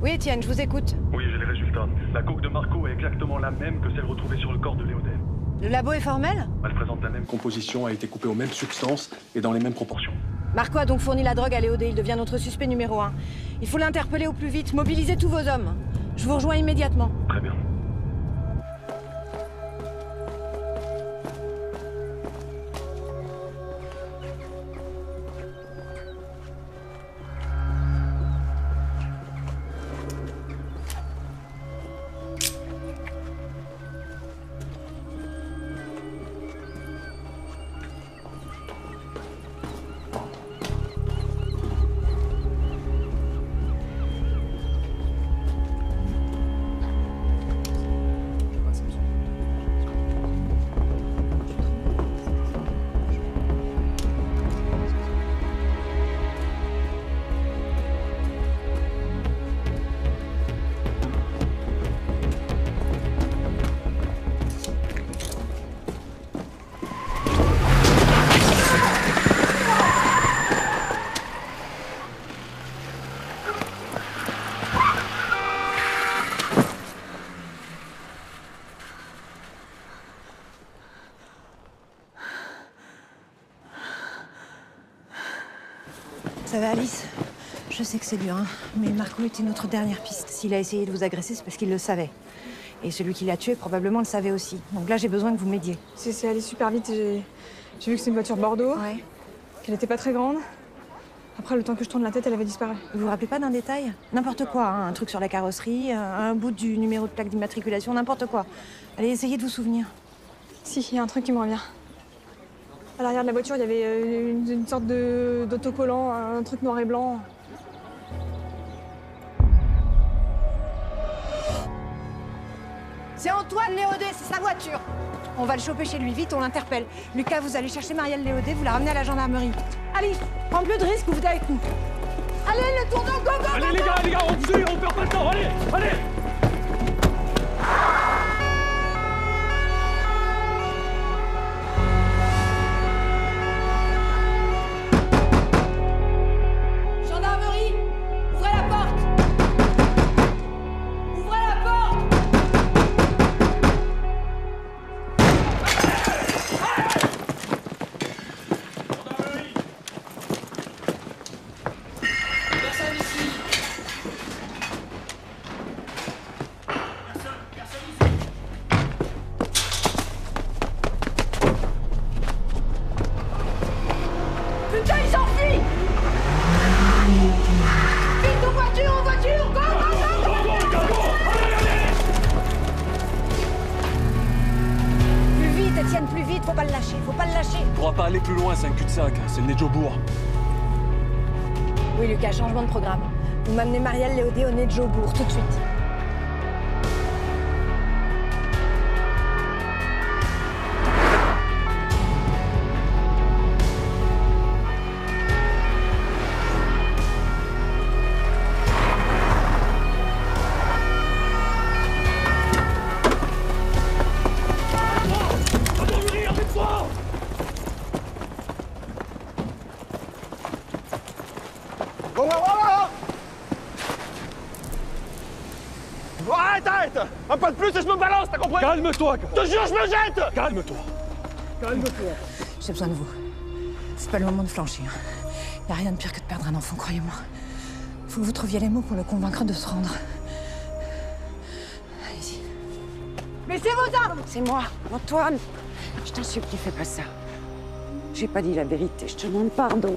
Oui, Étienne, je vous écoute. Oui, j'ai les résultats. La coque de Marco est exactement la même que celle retrouvée sur le corps de Léodet. Le labo est formel? Elle présente la même composition, a été coupée aux mêmes substances et dans les mêmes proportions. Marco a donc fourni la drogue à Léodet. Il devient notre suspect numéro 1. Il faut l'interpeller au plus vite. Mobilisez tous vos hommes. Je vous rejoins immédiatement. Très bien. Ça va, Alice? Je sais que c'est dur, hein, mais Marco était notre dernière piste. S'il a essayé de vous agresser, c'est parce qu'il le savait. Et celui qui l'a tué, probablement, le savait aussi. Donc là, j'ai besoin que vous m'aidiez. C'est allé super vite. J'ai vu que c'était une voiture Bordeaux. Ouais. Qu'elle était pas très grande. Après, le temps que je tourne la tête, elle avait disparu. Vous vous rappelez pas d'un détail? N'importe quoi, hein, un truc sur la carrosserie, un bout du numéro de plaque d'immatriculation, n'importe quoi. Allez, essayez de vous souvenir. Si, il y a un truc qui me revient. À l'arrière de la voiture, il y avait une sorte d'autocollant, un truc noir et blanc. C'est Antoine Léodet, c'est sa voiture. On va le choper chez lui, vite, on l'interpelle. Lucas, vous allez chercher Marielle Léodet, vous la ramenez à la gendarmerie. Allez, prends plus de risques, vous venez avec nous. Allez, le tournant, go, go, Allez, go, les gars, on fuit, on perd pas de temps, allez, allez. Gendarmerie, ouvrez la porte. Ouvrez la porte. Personne ici. Putain, il s'enfuit. Vite, en voiture, go, go, go. Plus vite, Étienne, plus vite, faut pas le lâcher, faut pas le lâcher. On pourra pas aller plus loin, c'est un cul-de-sac, c'est le nez de Jobourg. Oui, Lucas, changement de programme. Vous m'amenez Marielle Léodet au nez de Jobourg, tout de suite. Oh, arrête! Un pas de plus et je me balance, t'as compris? Calme-toi! Je te jure, je me jette! Calme-toi! Calme-toi! J'ai besoin de vous. C'est pas le moment de flancher. Y a rien de pire que de perdre un enfant, croyez-moi. Faut que vous trouviez les mots pour le convaincre de se rendre. Allez-y. Laissez vos armes! C'est moi, Antoine. Je t'en supplie, fais pas ça. J'ai pas dit la vérité, je te demande pardon.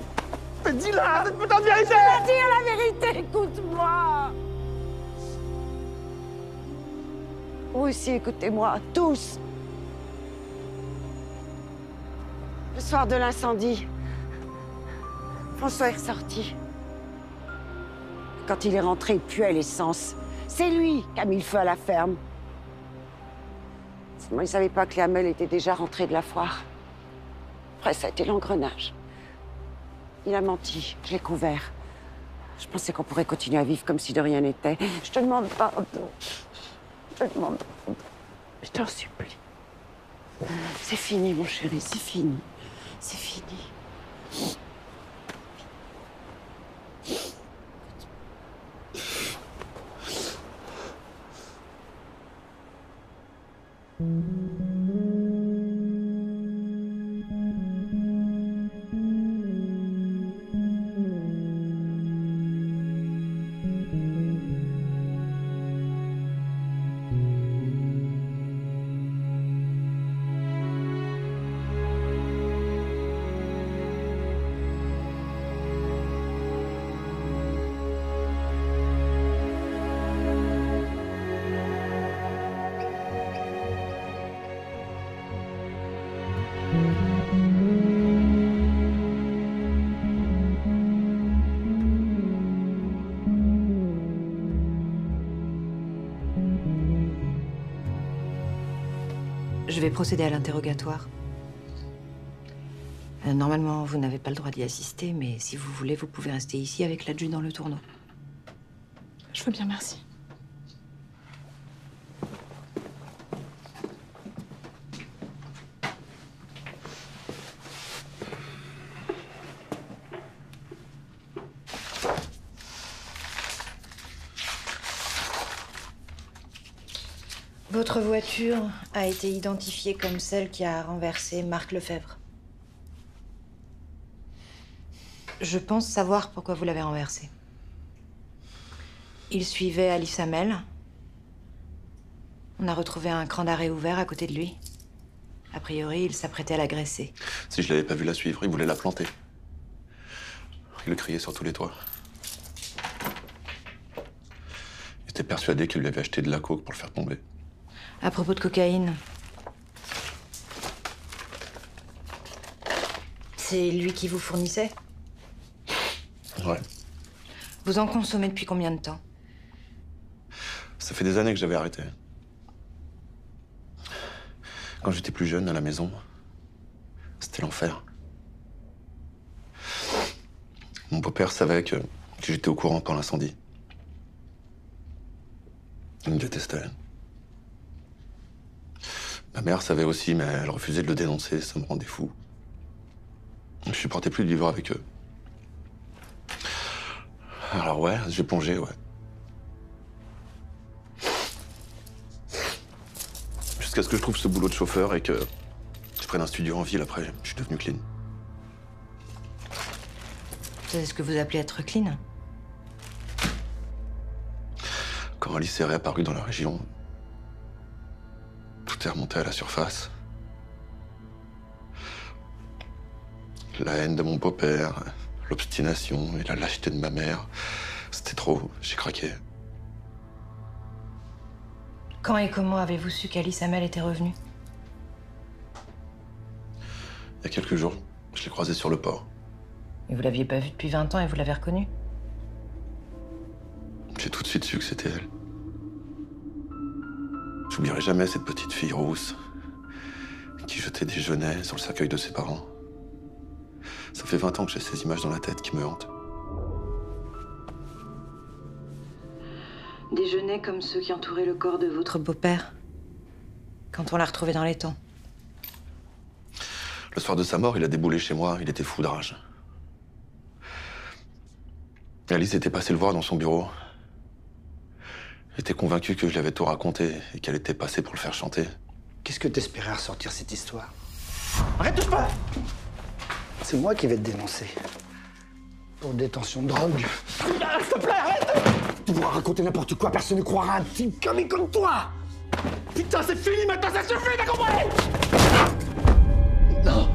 Mais dis-la, cette putain de vérité! Je vais dire la vérité, écoute-moi! Vous aussi, écoutez-moi, tous. Le soir de l'incendie, François est ressorti. Quand il est rentré, il puait l'essence. C'est lui qui a mis le feu à la ferme. Moi, il savait pas que les Hamel étaient déjà rentrés de la foire. Après, ça a été l'engrenage. Il a menti, je l'ai couvert. Je pensais qu'on pourrait continuer à vivre comme si de rien n'était. Je te demande pardon. Je te demande pardon. Je t'en supplie. C'est fini, mon chéri, c'est fini. C'est fini. Je vais procéder à l'interrogatoire. Normalement, vous n'avez pas le droit d'y assister, mais si vous voulez, vous pouvez rester ici avec l'adjudant Le Tourneau. Je veux bien, merci. Votre voiture a été identifiée comme celle qui a renversé Marc Lefebvre. Je pense savoir pourquoi vous l'avez renversée. Il suivait Alice Hamel. On a retrouvé un cran d'arrêt ouvert à côté de lui. A priori, il s'apprêtait à l'agresser. Si je l'avais pas vu la suivre, il voulait la planter. Il le criait sur tous les toits. Il était persuadé qu'il lui avait acheté de la coke pour le faire tomber. À propos de cocaïne, c'est lui qui vous fournissait? Ouais. Vous en consommez depuis combien de temps? Ça fait des années que j'avais arrêté. Quand j'étais plus jeune, à la maison, c'était l'enfer. Mon beau-père savait que j'étais au courant pendant l'incendie. Il me détestait. Ma mère savait aussi, mais elle refusait de le dénoncer, ça me rendait fou. Je supportais plus de vivre avec eux. Alors ouais, j'ai plongé, ouais. Jusqu'à ce que je trouve ce boulot de chauffeur et que je prenne un studio en ville après, je suis devenu clean. C'est ce que vous appelez être clean? Quand Alice est réapparue dans la région, tout est remonté à la surface. La haine de mon beau-père, l'obstination et la lâcheté de ma mère, c'était trop, j'ai craqué. Quand et comment avez-vous su qu'Alice Hamel était revenue? Il y a quelques jours, je l'ai croisée sur le port. Et vous l'aviez pas vue depuis 20 ans et vous l'avez reconnue? J'ai tout de suite su que c'était elle. J'oublierai jamais cette petite fille rousse qui jetait des genêts sur le cercueil de ses parents. Ça fait 20 ans que j'ai ces images dans la tête qui me hantent. Des genêts comme ceux qui entouraient le corps de votre beau-père, quand on l'a retrouvé dans les temps. Le soir de sa mort, il a déboulé chez moi, il était fou de rage. Alice était passée le voir dans son bureau. Elle était convaincue que je lui avais tout raconté et qu'elle était passée pour le faire chanter. Qu'est-ce que t'espérais ressortir cette histoire? Arrête, touche pas! C'est moi qui vais te dénoncer. Pour détention de drogue. S'il te plaît, arrête! Tu pourras raconter n'importe quoi, personne ne croira à un type comme toi! Putain, c'est fini! fini maintenant, ça suffit, t'as compris? Non.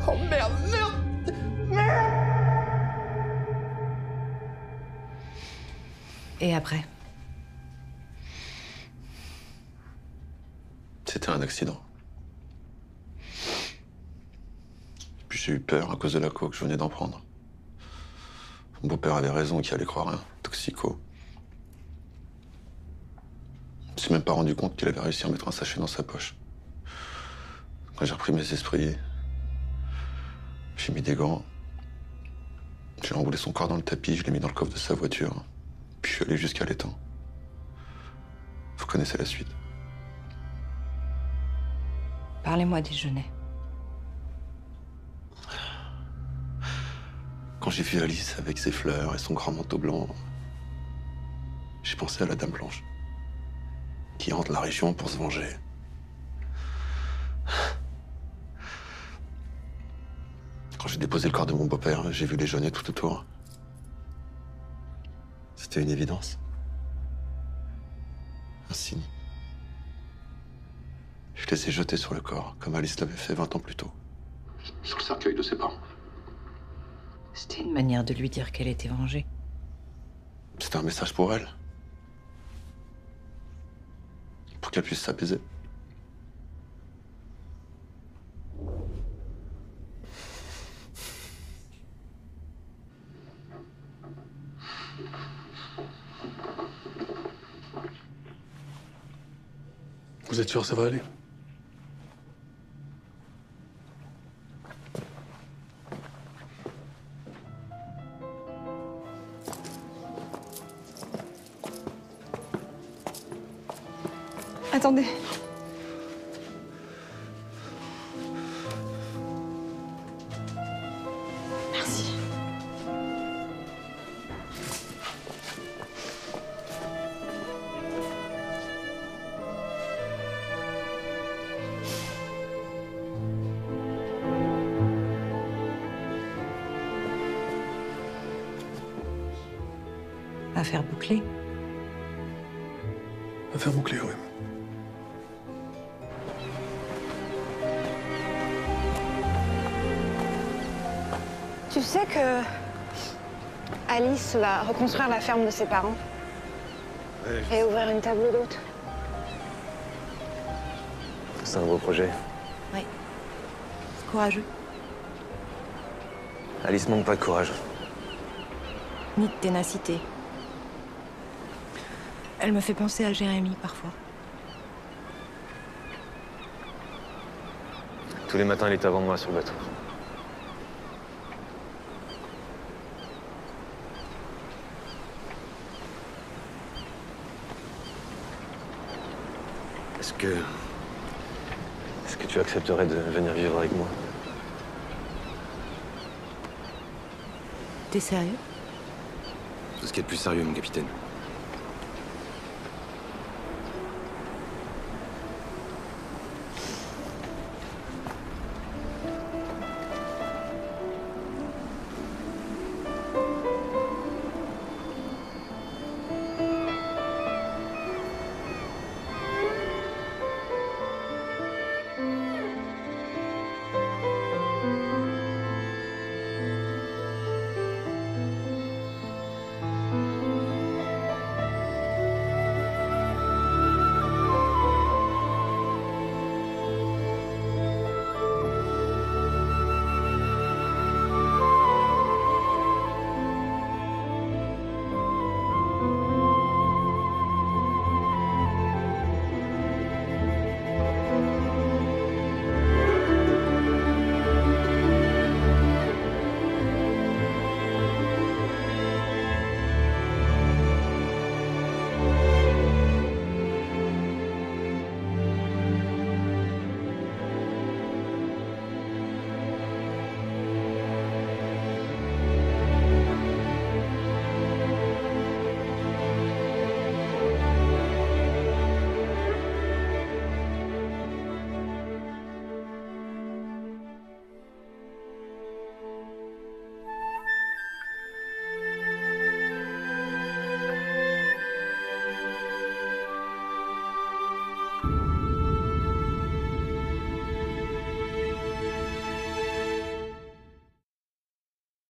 Oh merde, merde, merde. Et après? C'était un accident. Puis j'ai eu peur à cause de la coke que je venais d'en prendre. Mon beau-père avait raison qu'il allait croire un toxico. Je me suis même pas rendu compte qu'il avait réussi à mettre un sachet dans sa poche. Quand j'ai repris mes esprits, j'ai mis des gants. J'ai enroulé son corps dans le tapis, je l'ai mis dans le coffre de sa voiture. Puis je suis allé jusqu'à l'étang. Vous connaissez la suite. Parlez-moi des Genêts. Quand j'ai vu Alice avec ses fleurs et son grand manteau blanc, j'ai pensé à la Dame Blanche, qui hante la région pour se venger. Quand j'ai déposé le corps de mon beau-père, j'ai vu les Genêts tout autour. C'était une évidence. Un signe. Je les ai jetés sur le corps, comme Alice l'avait fait 20 ans plus tôt. Sur le cercueil de ses parents. C'était une manière de lui dire qu'elle était vengée. C'était un message pour elle. Pour qu'elle puisse s'apaiser. Vous êtes sûr que ça va aller? Attendez. Merci. Affaire bouclée. Affaire bouclée, oui. Tu sais que Alice va reconstruire la ferme de ses parents et ouvrir une table d'hôte. C'est un beau projet. Oui. C'est courageux. Alice manque pas de courage. Ni de ténacité. Elle me fait penser à Jérémy parfois. Tous les matins, elle est avant moi sur le bateau. Est-ce que tu accepterais de venir vivre avec moi? T'es sérieux? C'est ce qui est le plus sérieux, mon capitaine.